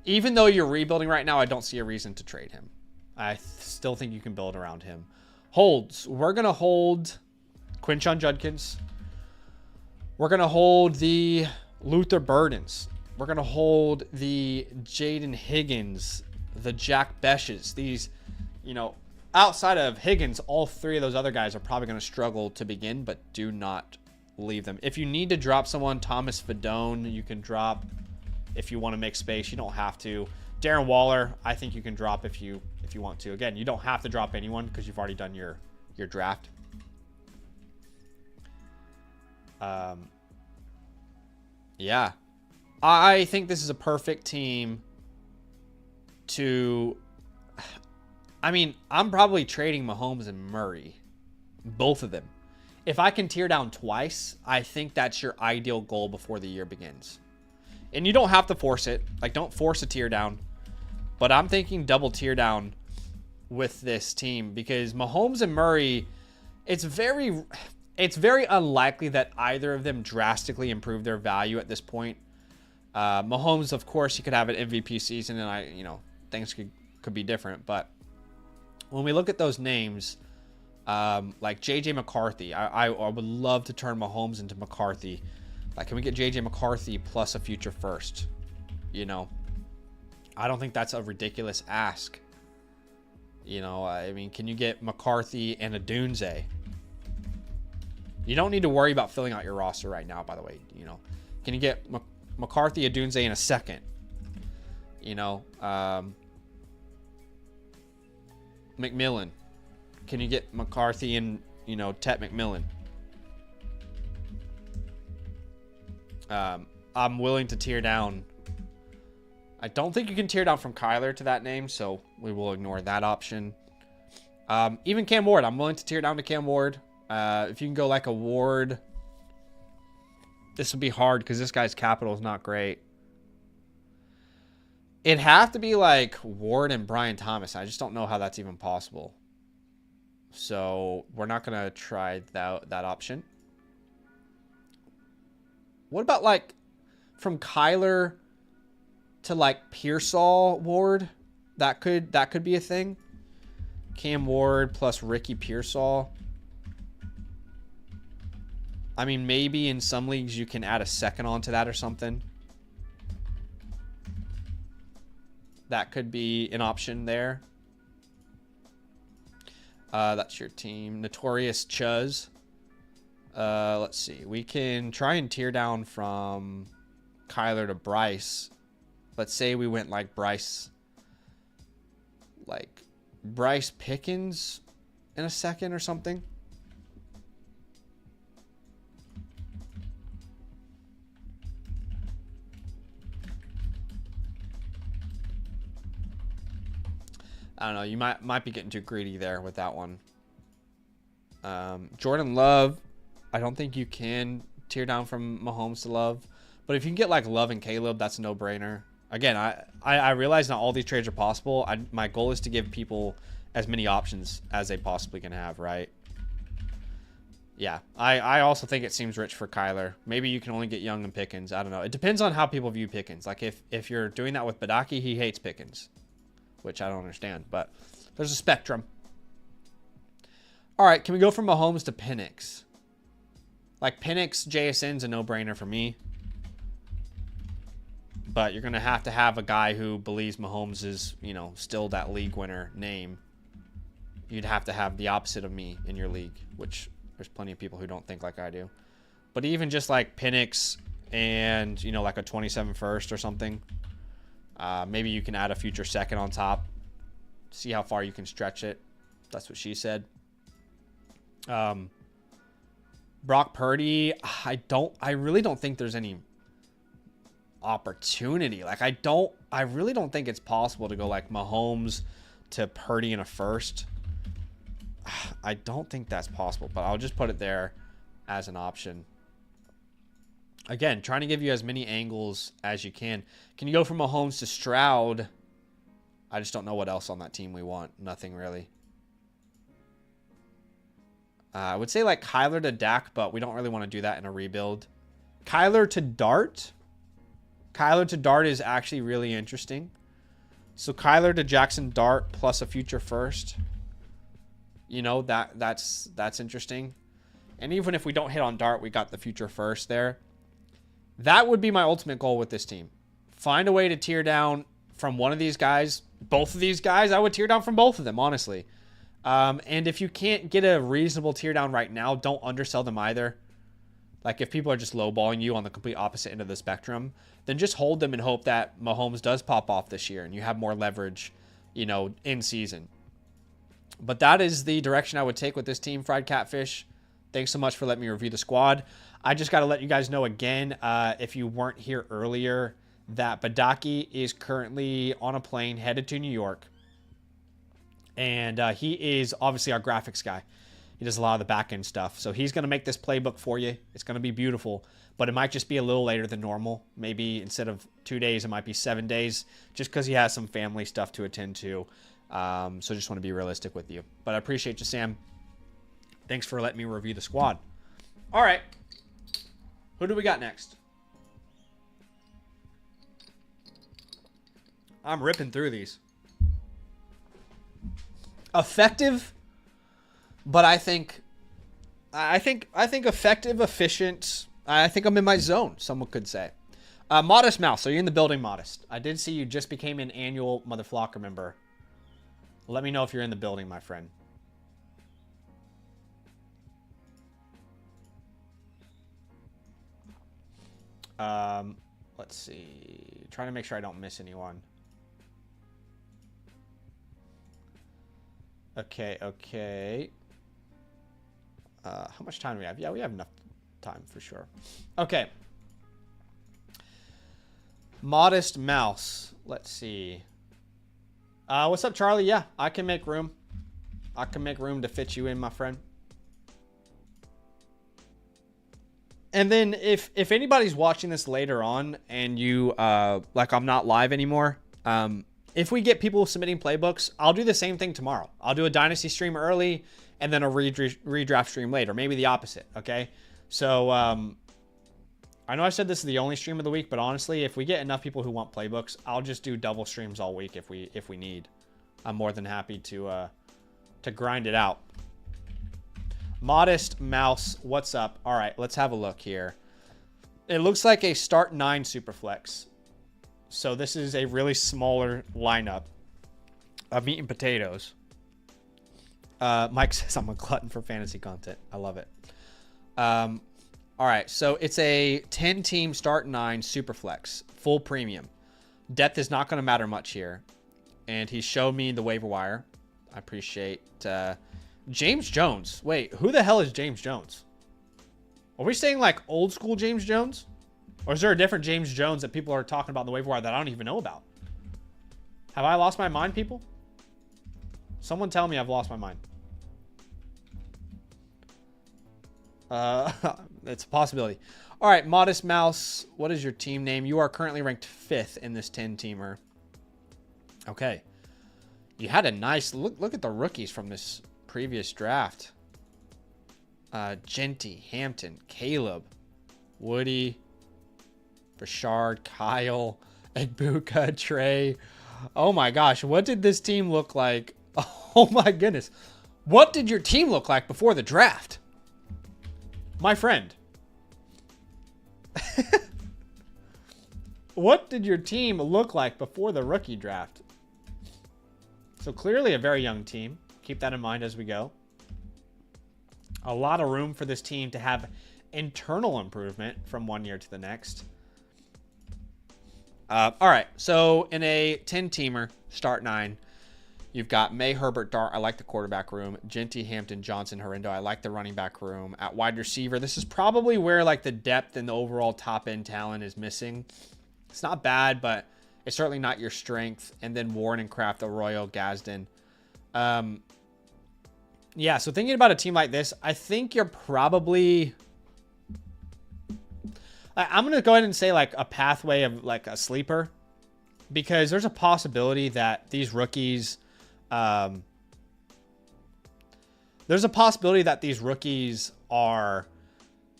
Even though you're rebuilding right now, I don't see a reason to trade him. I still think you can build around him. Holds. We're going to hold Quinshon Judkins. We're going to hold the Luther Burdens. We're going to hold the Jaden Higgins, the Jack Beshes. These, you know, outside of Higgins, all 3 of those other guys are probably going to struggle to begin, but do not leave them. If you need to drop someone, Thomas Fedone, you can drop if you want to make space. You don't have to. Darren Waller, I think you can drop if you want to. Again, you don't have to drop anyone because you've already done your draft. Yeah. I think this is a perfect team to... I mean, I'm probably trading Mahomes and Murray. Both of them. If I can tear down twice, I think that's your ideal goal before the year begins. And you don't have to force it. Like, don't force a tear down. But I'm thinking double tear down with this team because Mahomes and Murray, it's very unlikely that either of them drastically improve their value at this point. Mahomes, of course, he could have an MVP season and things could be different. But when we look at those names, like JJ McCarthy, I would love to turn Mahomes into McCarthy. Like, can we get JJ McCarthy plus a future first? You know, I don't think that's a ridiculous ask. You know, I mean, can you get McCarthy and a Dunze? You don't need to worry about filling out your roster right now, by the way. You know, can you get McCarthy Adunze in a second? You know, McMillan. Can you get McCarthy and, you know, Tet McMillan? I'm willing to tear down. I don't think you can tear down from Kyler to that name, so we will ignore that option. Even Cam Ward, I'm willing to tear down to Cam Ward. If you can go like a Ward, this would be hard because this guy's capital is not great. It'd have to be like Ward and Brian Thomas. I just don't know how that's even possible. So we're not going to try that option. What about like from Kyler to like Pearsall Ward? That could be a thing. Cam Ward plus Ricky Pearsall. I mean, maybe in some leagues you can add a second onto that or something. That could be an option there. That's your team. Notorious Chuz. Let's see. We can try and tear down from Kyler to Bryce. Let's say we went like Bryce Pickens in a second or something. I don't know. You might be getting too greedy there with that one. Jordan Love. I don't think you can tear down from Mahomes to Love. But if you can get like Love and Caleb, that's a no-brainer. Again, I realize not all these trades are possible. My goal is to give people as many options as they possibly can have, right? Yeah, I also think it seems rich for Kyler. Maybe you can only get Young and Pickens. I don't know. It depends on how people view Pickens. Like if you're doing that with Badaki, he hates Pickens, which I don't understand. But there's a spectrum. All right, can we go from Mahomes to Penix? Like Penix, JSN's a no-brainer for me. But you're going to have a guy who believes Mahomes is, you know, still that league winner name. You'd have to have the opposite of me in your league, which there's plenty of people who don't think like I do. But even just like Penix and, you know, like a 27 first or something. Maybe you can add a future second on top. See how far you can stretch it. That's what she said. Brock Purdy, I really don't think there's any opportunity. Like I really don't think it's possible to go like Mahomes to Purdy in a first. I don't think that's possible, but I'll just put it there as an option. Again, trying to give you as many angles as you can. Can you go from Mahomes to Stroud? I just don't know what else on that team we want. Nothing really. I would say like Kyler to Dak, but we don't really want to do that in a rebuild. Kyler to Dart. Kyler to Dart is actually really interesting. So Kyler to Jackson Dart plus a future first. You know, that's interesting. And even if we don't hit on Dart, we got the future first there. That would be my ultimate goal with this team. Find a way to tear down from one of these guys. Both of these guys, I would tear down from both of them, honestly. And if you can't get a reasonable tear down right now, don't undersell them either. Like if people are just lowballing you on the complete opposite end of the spectrum, then just hold them and hope that Mahomes does pop off this year and you have more leverage, you know, in season. But that is the direction I would take with this team, Fried Catfish. Thanks so much for letting me review the squad. I just got to let you guys know again, if you weren't here earlier, that Badaki is currently on a plane headed to New York. And he is obviously our graphics guy. He does a lot of the back-end stuff. So he's going to make this playbook for you. It's going to be beautiful. But it might just be a little later than normal. Maybe instead of 2 days, it might be 7 days. Just because he has some family stuff to attend to. So just want to be realistic with you. But I appreciate you, Sam. Thanks for letting me review the squad. All right. Who do we got next? I'm ripping through these. Effective, but I think effective, efficient. I think I'm in my zone, someone could say. Modest Mouse, are you in the building, Modest? I did see you just became an annual Mother Flocker member. Let me know if you're in the building, my friend. Let's see. Trying to make sure I don't miss anyone. Okay. How much time do we have? Yeah, we have enough time for sure. Okay. Modest Mouse. Let's see. What's up, Charlie? Yeah, I can make room. I can make room to fit you in, my friend. And then if anybody's watching this later on and you, like I'm not live anymore, if we get people submitting playbooks, I'll do the same thing tomorrow. I'll do a Dynasty stream early and then a redraft stream later. Maybe the opposite, okay? So, I know I said this is the only stream of the week, but honestly, if we get enough people who want playbooks, I'll just do double streams all week if we need. I'm more than happy to grind it out. Modest Mouse, what's up? All right, let's have a look here. It looks like a start 9 Superflex. So this is a really smaller lineup of meat and potatoes. Mike says I'm a glutton for fantasy content. I love it. All right, so it's a 10-team start 9 Superflex, full premium. Depth is not going to matter much here. And he showed me the waiver wire. I appreciate James Jones. Wait, who the hell is James Jones? Are we saying like old school James Jones? Or is there a different James Jones that people are talking about in the waiver wire that I don't even know about? Have I lost my mind, people? Someone tell me I've lost my mind. It's a possibility. All right, Modest Mouse, what is your team name? You are currently ranked 5th in this 10-teamer. Okay. You had a nice look at the rookies from this previous draft. Genty, Hampton, Caleb, Woody, Bashard, Kyle, Egbuka, Trey. Oh my gosh, what did this team look like? Oh my goodness. What did your team look like before the draft? My friend. What did your team look like before the rookie draft? So clearly a very young team. Keep that in mind as we go. A lot of room for this team to have internal improvement from one year to the next. All right, so in a 10-teamer, start 9, you've got May, Herbert, Dart. I like the quarterback room. Genty, Hampton, Johnson, Harindo. I like the running back room. At wide receiver, this is probably where like the depth and the overall top-end talent is missing. It's not bad, but it's certainly not your strength. And then Warren and Kraft, Arroyo, Gadsden. Yeah, so thinking about a team like this, I think you're probably... I'm going to go ahead and say like a pathway of like a sleeper. Because there's a possibility that these rookies... there's a possibility that these rookies are...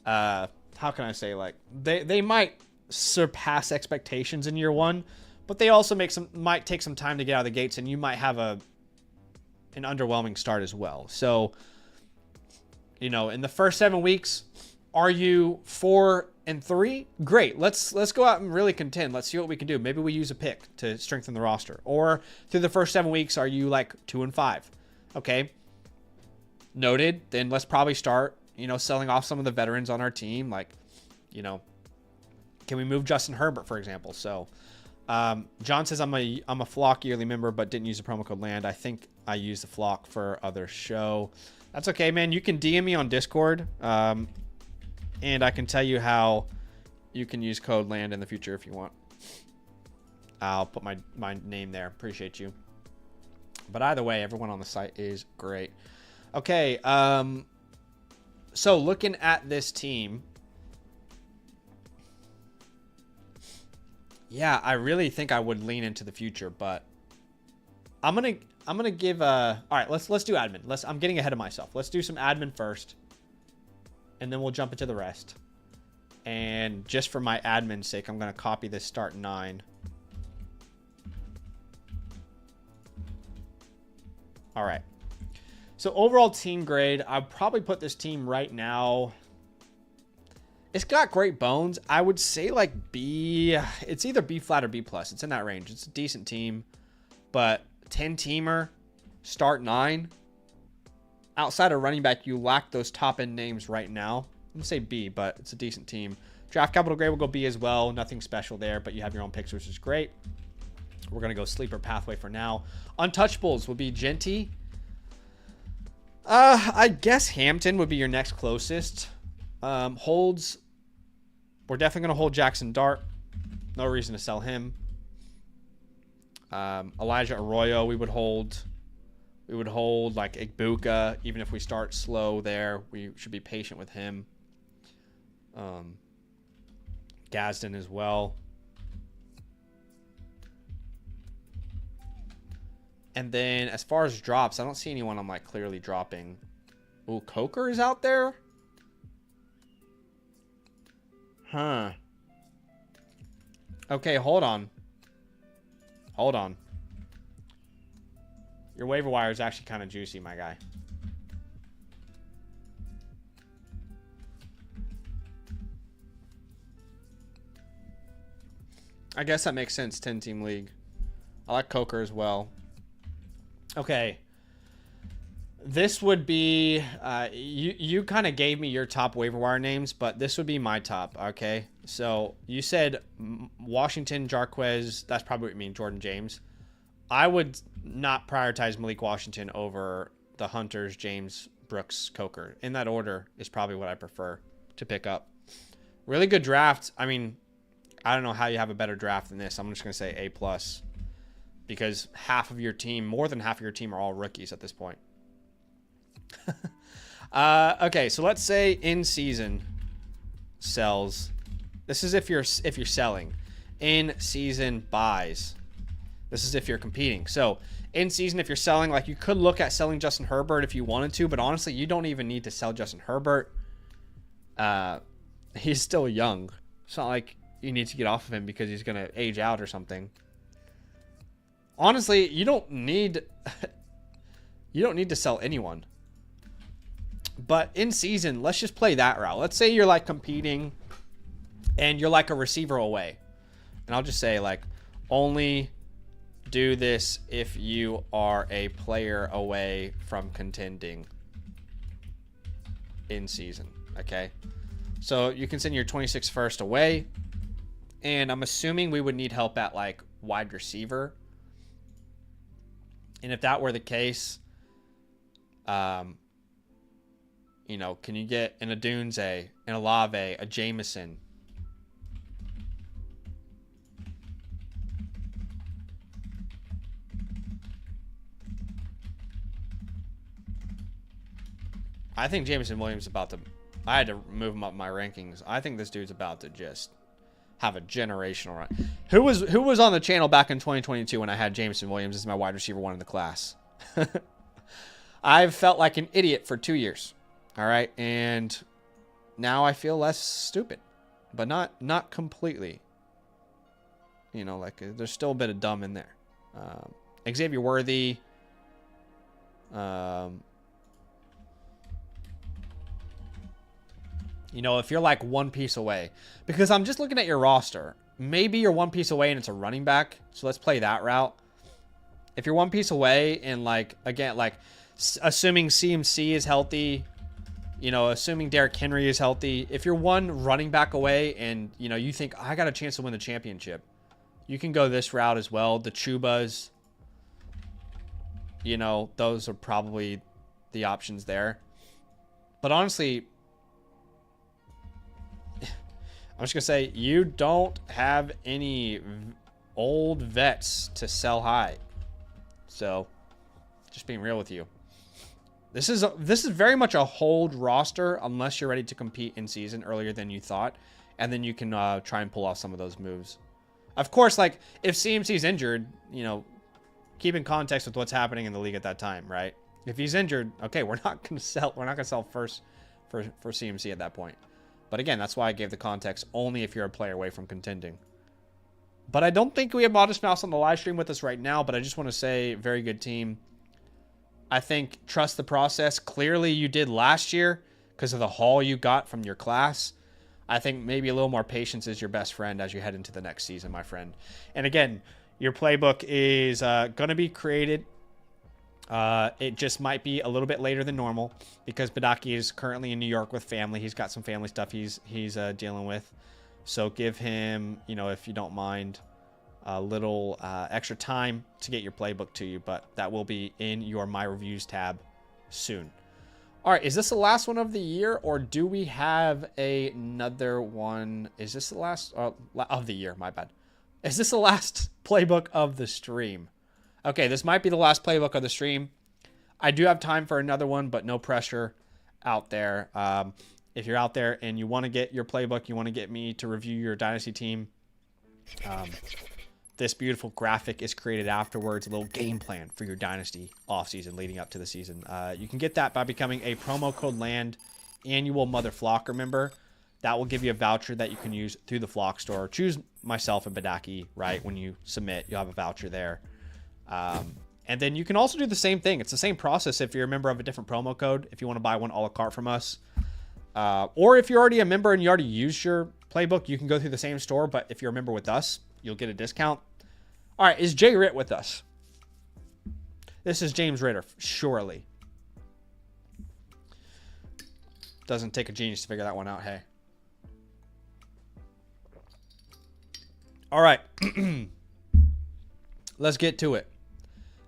how can I say? Like, they might surpass expectations in year one. But they also might take some time to get out of the gates. And you might have an underwhelming start as well. So, you know, in the first 7 weeks, are you 4-3? Great. Let's go out and really contend. Let's see what we can do. Maybe we use a pick to strengthen the roster. Or through the first 7 weeks, are you like 2-5? Okay. Noted. Then let's probably start, you know, selling off some of the veterans on our team. Like, you know, can we move Justin Herbert, for example? So, John says I'm a Flock yearly member, but didn't use the promo code LAND. I think I used the Flock for other show. That's okay, man. You can DM me on Discord, and I can tell you how you can use code LAND in the future if you want. I'll put my name there. Appreciate you. But either way, everyone on the site is great. Okay, so looking at this team. Yeah, I really think I would lean into the future, but I'm gonna give all right, let's do admin. I'm getting ahead of myself. Let's do some admin first, and then we'll jump into the rest. And just for my admin's sake, I'm gonna copy this start 9. All right. So overall team grade, I'd probably put this team right now. It's got great bones. I would say like B. It's either B flat or B plus. It's in that range. It's a decent team, but 10-teamer, start 9. Outside of running back, you lack those top end names right now. Let's say B, but it's a decent team. Draft capital grade will go B as well. Nothing special there, but you have your own picks, which is great. We're going to go sleeper pathway for now. Untouchables will be Genty. I guess Hampton would be your next closest. Holds. We're definitely going to hold Jackson Dart. No reason to sell him. Elijah Arroyo, we would hold. We would hold like Igbuka. Even if we start slow there, we should be patient with him. Gadsden as well. And then as far as drops, I don't see anyone I'm like clearly dropping. Ooh, Coker is out there? Huh. Okay, hold on. Hold on. Your waiver wire is actually kind of juicy, my guy. I guess that makes sense, 10-team league. I like Coker as well. Okay. This would be... you kind of gave me your top waiver wire names, but this would be my top, okay? So, you said Washington, Jarquez. That's probably what you mean, Jordan James. I would not prioritize Malik Washington over the Hunters, James, Brooks, Coker. In that order is probably what I prefer to pick up. Really good draft. I mean, I don't know how you have a better draft than this. I'm just going to say A+. Because half of your team, more than half of your team are all rookies at this point. Okay, so let's say in season sells. This is if you're selling. In season buys. This is if you're competing. So in season, if you're selling, like you could look at selling Justin Herbert if you wanted to, but honestly, you don't even need to sell Justin Herbert. He's still young. It's not like you need to get off of him because he's going to age out or something. Honestly, you don't need to sell anyone. But in season, let's just play that route. Let's say you're like competing and you're like a receiver away. And I'll just say like only do this if you are a player away from contending in season. Okay. So you can send your 26 first away. And I'm assuming we would need help at like wide receiver. And if that were the case, you know, can you get an Adunze, an Olave, a Jameson? I think Jameson Williams is about to... I had to move him up my rankings. I think this dude's about to just have a generational run. Who was on the channel back in 2022 when I had Jameson Williams as my wide receiver one in the class? I've felt like an idiot for 2 years. All right, and now I feel less stupid, but not completely. You know, like there's still a bit of dumb in there. Xavier Worthy. You know, if you're like one piece away, because I'm just looking at your roster. Maybe you're one piece away and it's a running back. So let's play that route. If you're one piece away and like, again, like assuming CMC is healthy, you know, assuming Derrick Henry is healthy. If you're one running back away and, you know, you think I got a chance to win the championship, you can go this route as well. The Chubas, you know, those are probably the options there. But honestly, I'm just going to say, you don't have any old vets to sell high. So, just being real with you. This is very much a hold roster unless you're ready to compete in season earlier than you thought. And then you can try and pull off some of those moves. Of course, like, if CMC's injured, you know, keep in context with what's happening in the league at that time, right? If he's injured, okay, we're not going to sell first for CMC at that point. But again, that's why I gave the context only if you're a player away from contending. But I don't think we have Modest Mouse on the live stream with us right now, but I just want to say, very good team. I think trust the process. Clearly you did last year because of the haul you got from your class. I think maybe a little more patience is your best friend as you head into the next season, my friend. And again, your playbook is going to be created It just might be a little bit later than normal because Badaki is currently in New York with family. He's got some family stuff he's dealing with. So give him, you know, if you don't mind, a little extra time to get your playbook to you. But that will be in your My Reviews tab soon. All right, is this the last one of the year, or do we have another one? Is this the last of the year? My bad. Is this the last playbook of the stream? Okay, this might be the last playbook of the stream. I do have time for another one, but no pressure out there. If you're out there and you want to get your playbook, you want to get me to review your Dynasty team, this beautiful graphic is created afterwards, a little game plan for your Dynasty offseason leading up to the season. You can get that by becoming a promo code LAND annual Mother Flocker member. That will give you a voucher that you can use through the Flock store. Choose myself and Badaki, right? When you submit, you'll have a voucher there. And then you can also do the same thing. It's the same process if you're a member of a different promo code, if you want to buy one a la carte from us. Or if you're already a member and you already used your playbook, you can go through the same store. But if you're a member with us, you'll get a discount. All right, is Jay Ritt with us? This is James Ritter, surely. Doesn't take a genius to figure that one out, hey. All right. Let's get to it.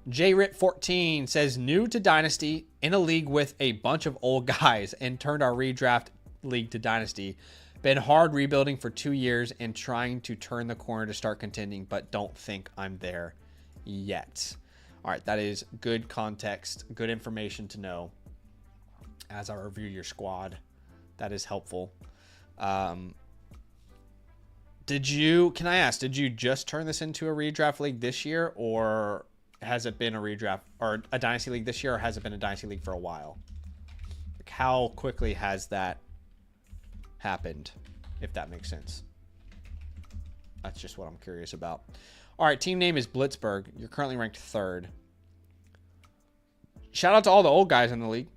JRit14 says, new to Dynasty, in a league with a bunch of old guys, and turned our redraft league to Dynasty. Been hard rebuilding for 2 years and trying to turn the corner to start contending, but don't think I'm there yet. All right, that is good context, good information to know as I review your squad. That is helpful. Can I ask, did you just turn this into a redraft league this year, or has it been a redraft or a Dynasty league this year, or has it been a Dynasty league for a while? Like, how quickly has that happened, if that makes sense? That's just what I'm curious about. All right, team name is Blitzburg. You're currently ranked 3rd. Shout out to all the old guys in the league.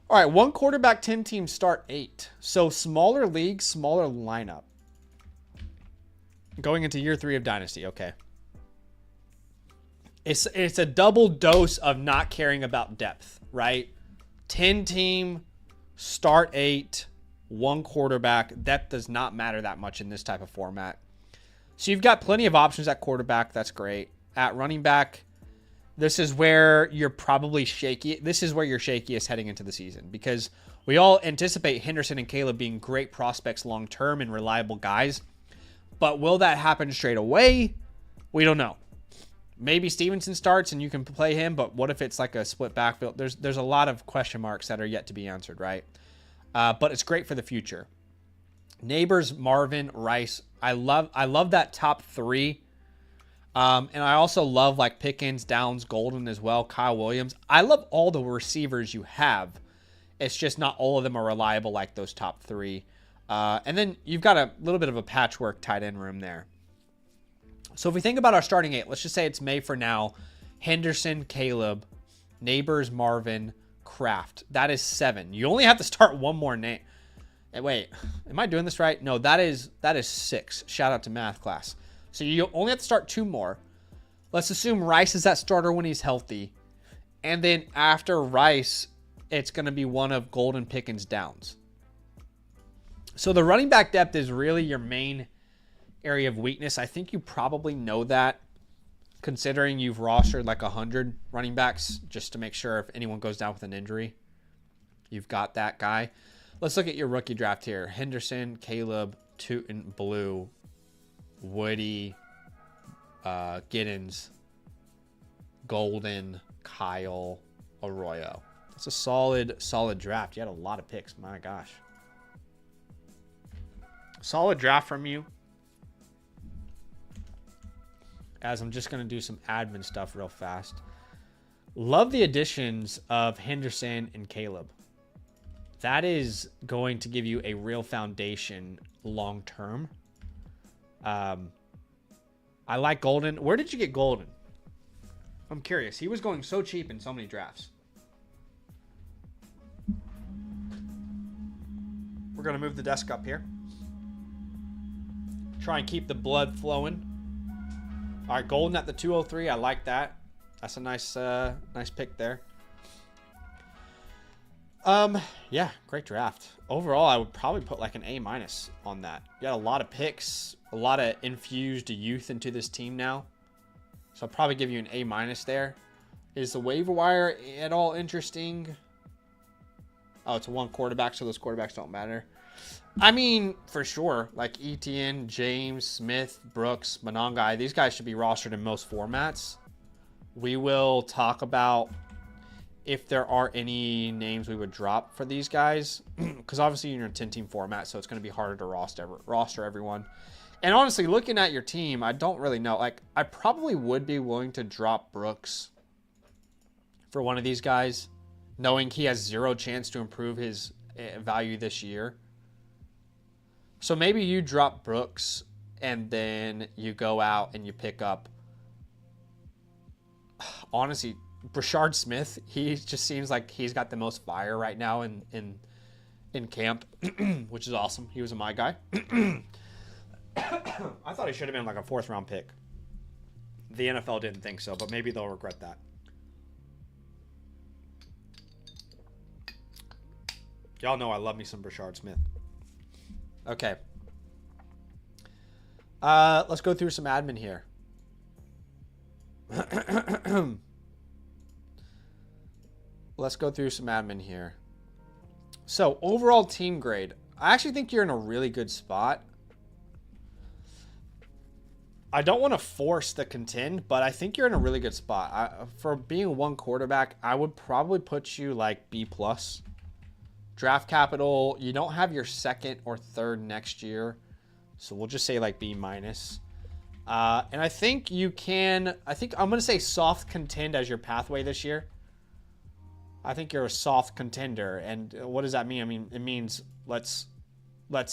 All right, 1 quarterback, 10 teams start 8. So smaller league, smaller lineup. Going into year 3 of Dynasty, okay. It's a double dose of not caring about depth, right? 10 team, start 8, 1 quarterback. Depth does not matter that much in this type of format. So you've got plenty of options at quarterback. That's great. At running back, this is where you're probably shaky. This is where you're shakiest heading into the season, because we all anticipate Henderson and Caleb being great prospects long-term and reliable guys. But will that happen straight away? We don't know. Maybe Stevenson starts and you can play him, but what if it's like a split backfield? There's a lot of question marks that are yet to be answered, right? But it's great for the future. Neighbors, Marvin, Rice. I love that top 3. And I also love like Pickens, Downs, Golden as well, Kyle Williams. I love all the receivers you have. It's just not all of them are reliable like those top 3. And then you've got a little bit of a patchwork tight end room there. So if we think about our starting 8, let's just say it's May for now. Henderson, Caleb, Neighbors, Marvin, Kraft. That is 7. You only have to start one more name. Hey, wait, am I doing this right? No, that is 6. Shout out to math class. So you only have to start 2 more. Let's assume Rice is that starter when he's healthy. And then after Rice, it's going to be one of Golden, Pickens, Downs. So the running back depth is really your main area of weakness. I think you probably know that, considering you've rostered like 100 running backs just to make sure if anyone goes down with an injury, you've got that guy. Let's look at your rookie draft here. Henderson, Caleb, Tootin, Blue, Woody, Giddens, Golden, Kyle, Arroyo. That's a solid draft. You had a lot of picks. My gosh. Solid draft from you. As I'm just going to do some admin stuff real fast. Love the additions of Henderson and Caleb. That is going to give you a real foundation long term. I like Golden. Where did you get Golden? I'm curious. He was going so cheap in so many drafts. We're going to move the desk up here. Try and keep the blood flowing. All right, Golden at the 203. I like that. That's a nice pick there. Yeah, great draft. Overall, I would probably put like an A- on that. You got a lot of picks, a lot of infused youth into this team now. So I'll probably give you an A- there. Is the waiver wire at all interesting? Oh, it's one quarterback, so those quarterbacks don't matter. I mean, for sure, like Etienne, James, Smith, Brooks, Monangai, these guys should be rostered in most formats. We will talk about if there are any names we would drop for these guys, because obviously you're in a 10-team format, so it's going to be harder to roster everyone. And honestly, looking at your team, I don't really know. Like, I probably would be willing to drop Brooks for one of these guys, knowing he has zero chance to improve his value this year. So maybe you drop Brooks, and then you go out and you pick up, honestly, Brashard Smith. He just seems like he's got the most fire right now in camp, which is awesome. He was my guy. I thought he should have been like a 4th-round pick. The NFL didn't think so, but maybe they'll regret that. Y'all know I love me some Brashard Smith. Okay. Let's go through some admin here. Let's go through some admin here. So, overall team grade. I actually think you're in a really good spot. I don't want to force the contend, but I think you're in a really good spot. For being one quarterback, I would probably put you like B+. Draft capital, you don't have your 2nd or 3rd next year. So we'll just say like B-. And I think you can, I'm going to say soft contend as your pathway this year. I think you're a soft contender. And what does that mean? I mean, it means let's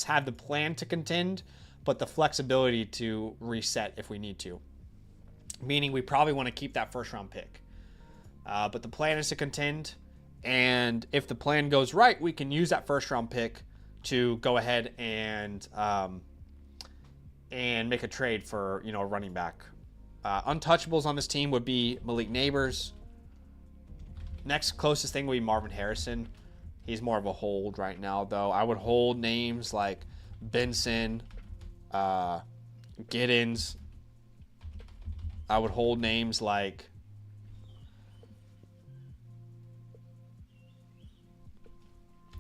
have the plan to contend, but the flexibility to reset if we need to. Meaning we probably want to keep that 1st-round pick. But the plan is to contend. And if the plan goes right, we can use that 1st-round pick to go ahead and make a trade for, a running back. Untouchables on this team would be Malik Neighbors. Next closest thing would be Marvin Harrison. He's more of a hold right now, though. I would hold names like Benson, Giddens. I would hold names like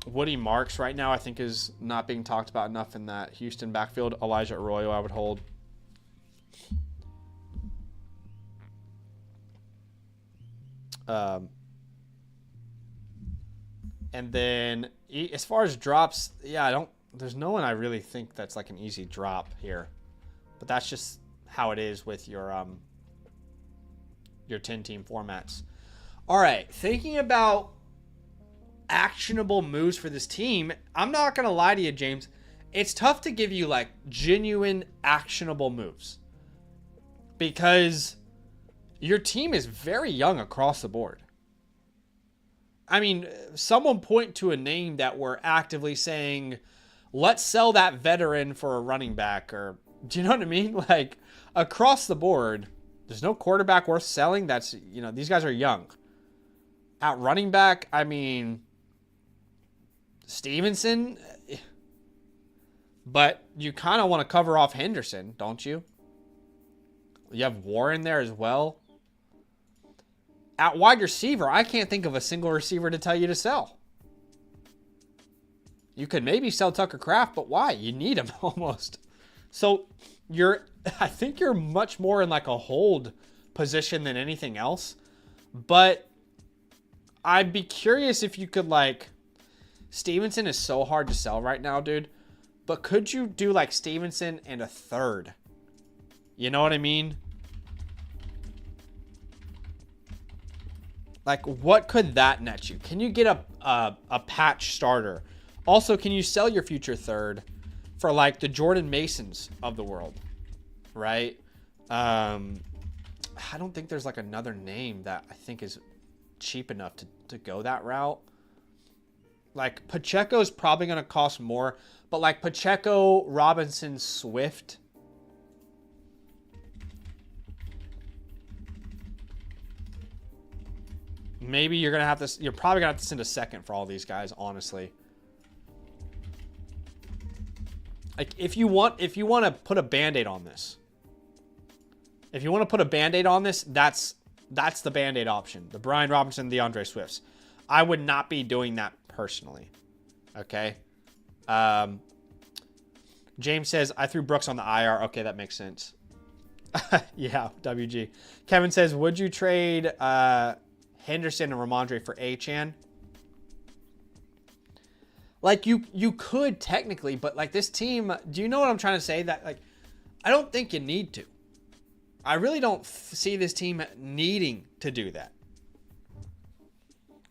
Woody Marks right now, I think, is not being talked about enough in that Houston backfield. Elijah Arroyo, I would hold. And then as far as drops, yeah, there's no one I really think that's like an easy drop here. But that's just how it is with your 10-team formats. All right, thinking about actionable moves for this team, I'm not going to lie to you, James. It's tough to give you like genuine actionable moves because your team is very young across the board. I mean, someone point to a name that we're actively saying, let's sell that veteran for a running back, or do you know what I mean? Like across the board, there's no quarterback worth selling. That's, these guys are young. At running back, I mean, Stevenson, but you kind of want to cover off Henderson, don't you? You have Warren there as well. At wide receiver, I can't think of a single receiver to tell you to sell. You could maybe sell Tucker Kraft, but why? You need him almost. So I think you're much more in like a hold position than anything else. But I'd be curious if you could like, Stevenson is so hard to sell right now, dude. But could you do like Stevenson and a 3rd? You know what I mean? Like, what could that net you? Can you get a patch starter? Also, can you sell your future 3rd for like the Jordan Masons of the world? Right? I don't think there's like another name that I think is cheap enough to go that route. Like, Pacheco's probably going to cost more, but like Pacheco, Robinson, Swift. maybe you're probably gonna have to send a second for all these guys, honestly. Like, if you want to put a Band-Aid on this, that's the Band-Aid option. The Brian Robinson, the Andre Swifts. I would not be doing that personally. Okay. James says, I threw Brooks on the IR. Okay, that makes sense. Yeah, WG. Kevin says, would you trade Henderson and Ramondre for Achane? Like, you could technically, but like this team, do you know what I'm trying to say? That, like, I don't think you need to. I really don't see this team needing to do that.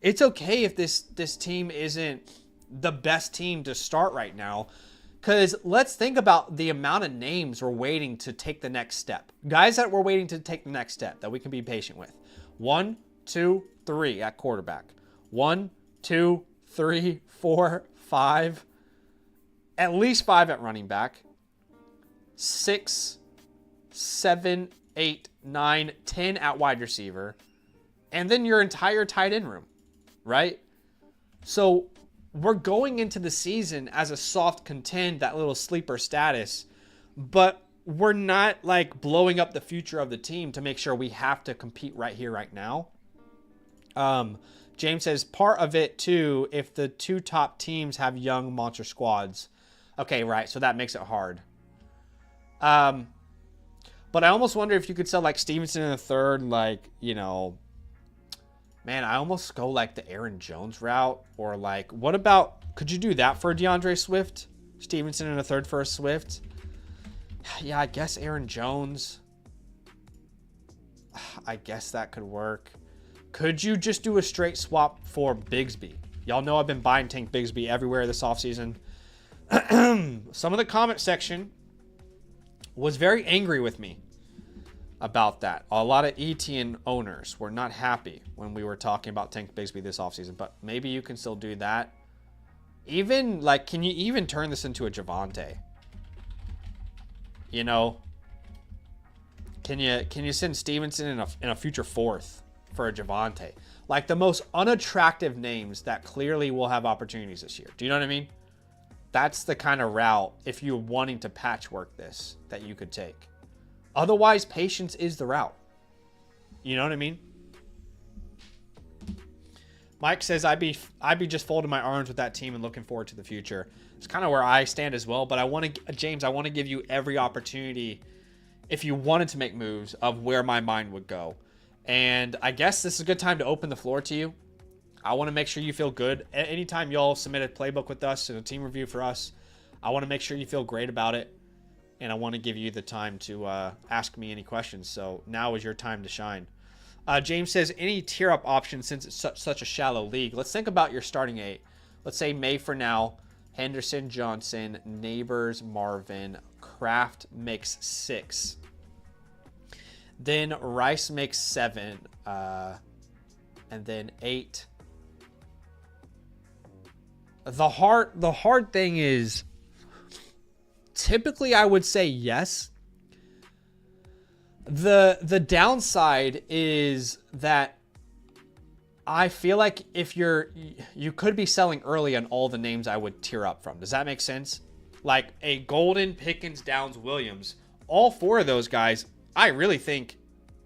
It's okay if this team isn't the best team to start right now, because let's think about the amount of names we're waiting to take the next step. Guys that we're waiting to take the next step that we can be patient with. 1, 2, 3 at quarterback. 1, 2, 3, 4, 5. At least 5 at running back. 6, 7, 8, 9, 10 at wide receiver. And then your entire tight end room, right? So we're going into the season as a soft contend, that little sleeper status, but we're not like blowing up the future of the team to make sure we have to compete right here, right now. James says part of it too, if the 2 top teams have young monster squads. Okay, right. So that makes it hard. But I almost wonder if you could sell like Stevenson in the third, like, you know, man, I almost go like the Aaron Jones route, or like, what about, could you do that for a DeAndre Swift? Stevenson in a third for a Swift? Yeah, I guess Aaron Jones. I guess that could work. Could you just do a straight swap for Bigsby? Y'all know I've been buying Tank Bigsby everywhere this offseason. Some of the comment section was very angry with me about that. A lot of ETN owners were not happy when we were talking about Tank Bigsby this offseason, but maybe you can still do that. Even, like, can you even turn this into a Javonte? You know? Can you send Stevenson in a future 4th for a Javonte? Like, the most unattractive names that clearly will have opportunities this year. Do you know what I mean? That's the kind of route, if you're wanting to patchwork this, that you could take. Otherwise, patience is the route. You know what I mean? Mike says, I'd be just folding my arms with that team and looking forward to the future. It's kind of where I stand as well. But I want to, James, I want to give you every opportunity, if you wanted to make moves, of where my mind would go. And I guess this is a good time to open the floor to you. I want to make sure you feel good. Anytime y'all submit a playbook with us and a team review for us, I want to make sure you feel great about it. And I want to give you the time to ask me any questions. So now is your time to shine. James says, any tier up option since it's such a shallow league? Let's think about your starting 8. Let's say May for now. Henderson, Johnson, Neighbors, Marvin. Kraft makes 6. Then Rice makes 7. And then 8. The hard thing is, typically I would say yes. The downside is that I feel like if you could be selling early on all the names I would tier up from. Does that make sense? Like a Golden, Pickens, Downs, Williams, all 4 of those guys, I really think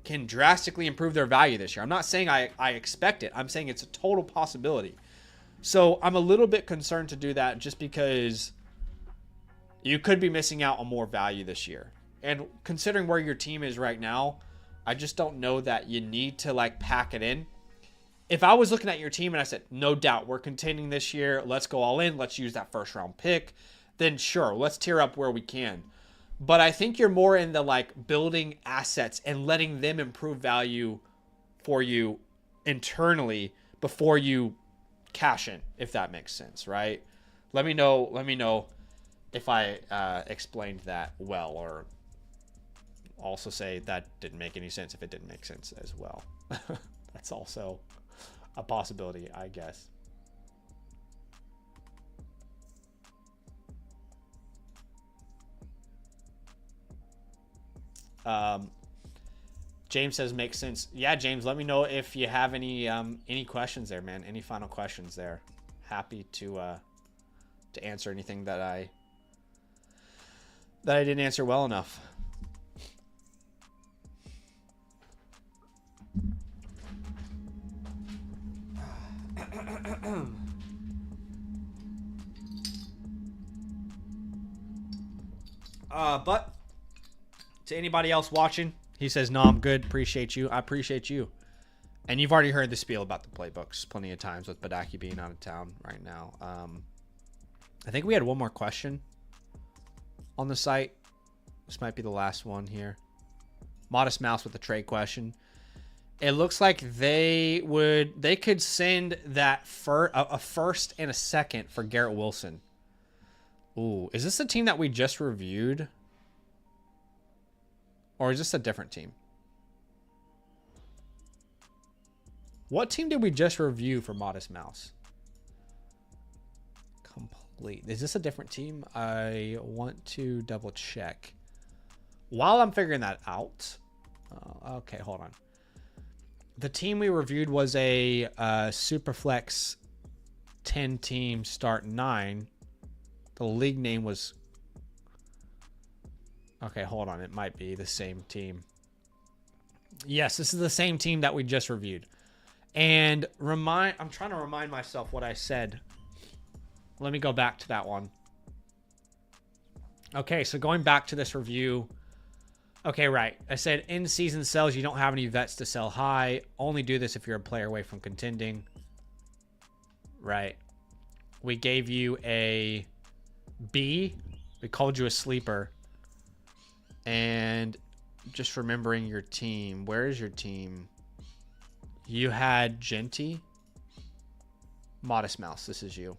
can drastically improve their value this year. I'm not saying I expect it. I'm saying it's a total possibility. So I'm a little bit concerned to do that just because you could be missing out on more value this year. And considering where your team is right now, I just don't know that you need to like pack it in. If I was looking at your team and I said, no doubt, we're contending this year, let's go all in, let's use that first round pick, then sure, let's tier up where we can. But I think you're more in the like building assets and letting them improve value for you internally before you cash in, if that makes sense, right? Let me know if I explained that well, or also say that didn't make any sense if it didn't make sense as well. That's also a possibility, I guess. James says makes sense. Yeah, James, let me know if you have any questions there, man. Any final questions there? Happy to answer anything that I didn't answer well enough. But to anybody else watching, he says, no, I'm good. Appreciate you. I appreciate you. And you've already heard the spiel about the playbooks plenty of times with Badaki being out of town right now. I think we had one more question on the site. This might be the last one here. Modest Mouse with the trade question. It looks like they could send that a first and a second for Garrett Wilson. Ooh, is this the team that we just reviewed? Or is this a different team? What team did we just review for Modest Mouse? Complete. Is this a different team? I want to double check. While I'm figuring that out. Okay, hold on. The team we reviewed was a Superflex 10 team start 9. The league name was... Okay, hold on. It might be the same team. Yes, this is the same team that we just reviewed. And I'm trying to remind myself what I said. Let me go back to that one. Okay, so going back to this review. Okay, right. I said in-season sells, you don't have any vets to sell high. Only do this if you're a player away from contending. Right. We gave you a B. We called you a sleeper. And just remembering your team. Where is your team? You had Genty. Modest Mouse. This is you.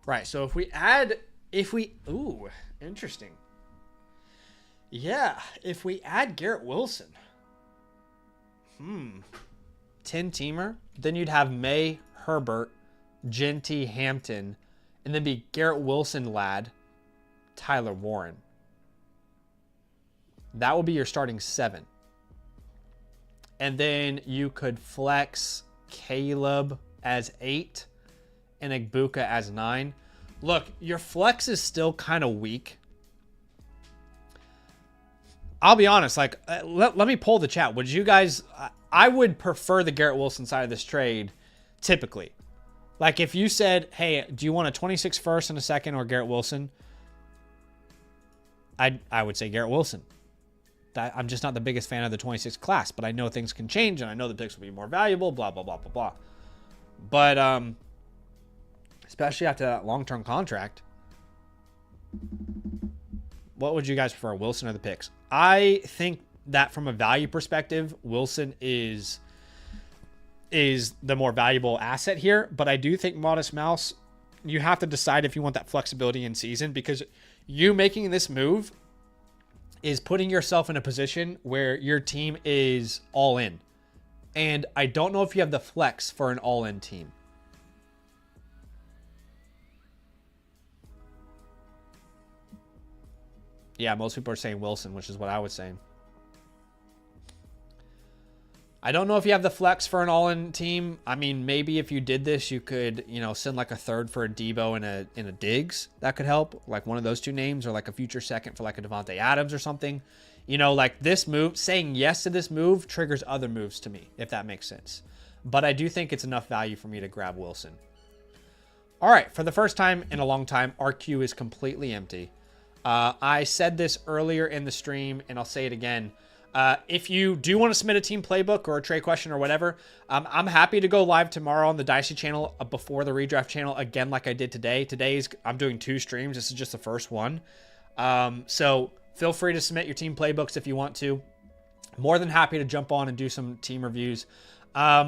Right. So ooh, interesting. Yeah. If we add Garrett Wilson. 10-teamer. Then you'd have May, Herbert, Genty, Hampton. And then be Garrett Wilson, Ladd, Tyler Warren. That will be your starting 7. And then you could flex Caleb as 8 and Egbuka as 9. Look, your flex is still kind of weak. I'll be honest, like, let me pull the chat. Would you guys... I would prefer the Garrett Wilson side of this trade, typically. Like, if you said, hey, do you want a 26 first and a second or Garrett Wilson? I would say Garrett Wilson. I'm just not the biggest fan of the 26 class, but I know things can change, and I know the picks will be more valuable, blah, blah, blah, blah, blah. But, especially after that long-term contract, what would you guys prefer, Wilson or the picks? I think that from a value perspective, Wilson is the more valuable asset here, but I do think Modest Mouse, you have to decide if you want that flexibility in season, because you making this move is putting yourself in a position where your team is all in. And I don't know if you have the flex for an all-in team. Yeah, most people are saying Wilson, which is what I was saying. I don't know if you have the flex for an all-in team. I mean, maybe if you did this, you could, send like a third for a Debo and a Diggs. That could help. Like one of those two names, or like a future second for like a Devontae Adams or something. Like this move, saying yes to this move triggers other moves to me, if that makes sense. But I do think it's enough value for me to grab Wilson. All right, for the first time in a long time, our queue is completely empty. I said this earlier in the stream, and I'll say it again. If you do want to submit a team playbook or a trade question or whatever, I'm happy to go live tomorrow on the Dynasty channel before the redraft channel again, like I did today. I'm doing 2 streams. This is just the first one. So feel free to submit your team playbooks if you want to. More than happy to jump on and do some team reviews.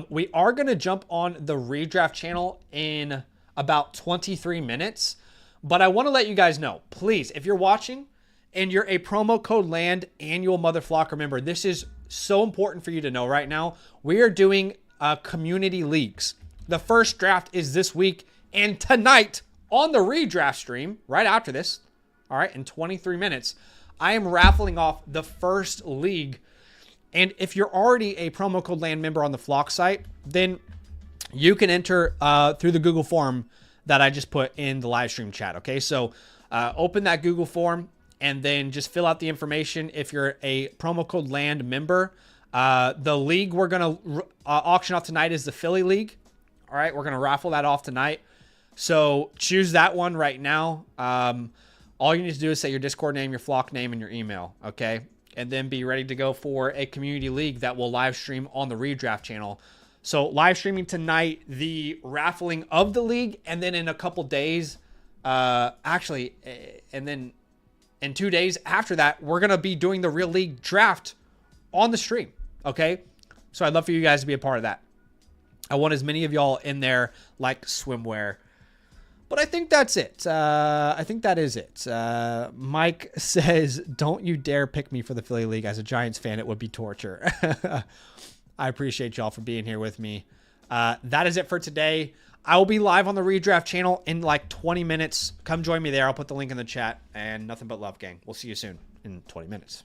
We are going to jump on the redraft channel in about 23 minutes, but I want to let you guys know, please, if you're watching and you're a promo code LAND annual Mother Flock, remember, this is so important for you to know right now. We are doing community leagues. The first draft is this week, and tonight on the redraft stream, right after this, all right, in 23 minutes, I am raffling off the first league. And if you're already a promo code land member on the Flock site, then you can enter through the Google form that I just put in the live stream chat. Okay, so open that Google form and then just fill out the information. If you're a promo code land member, the league we're going to auction off tonight is the Philly League. All right, we're going to raffle that off tonight. So choose that one right now. All you need to do is say your Discord name, your Flock name, and your email, okay? And then be ready to go for a community league that will live stream on the redraft channel. So live streaming tonight, the raffling of the league, and then in a couple days, and then in 2 days after that, we're going to be doing the real league draft on the stream, okay? So I'd love for you guys to be a part of that. I want as many of y'all in there like swimwear. But I think that's it. I think that is it. Mike says, don't you dare pick me for the Philly League. As a Giants fan, it would be torture. I appreciate y'all for being here with me. That is it for today. I will be live on the redraft channel in like 20 minutes. Come join me there. I'll put the link in the chat. And nothing but love, gang. We'll see you soon in 20 minutes.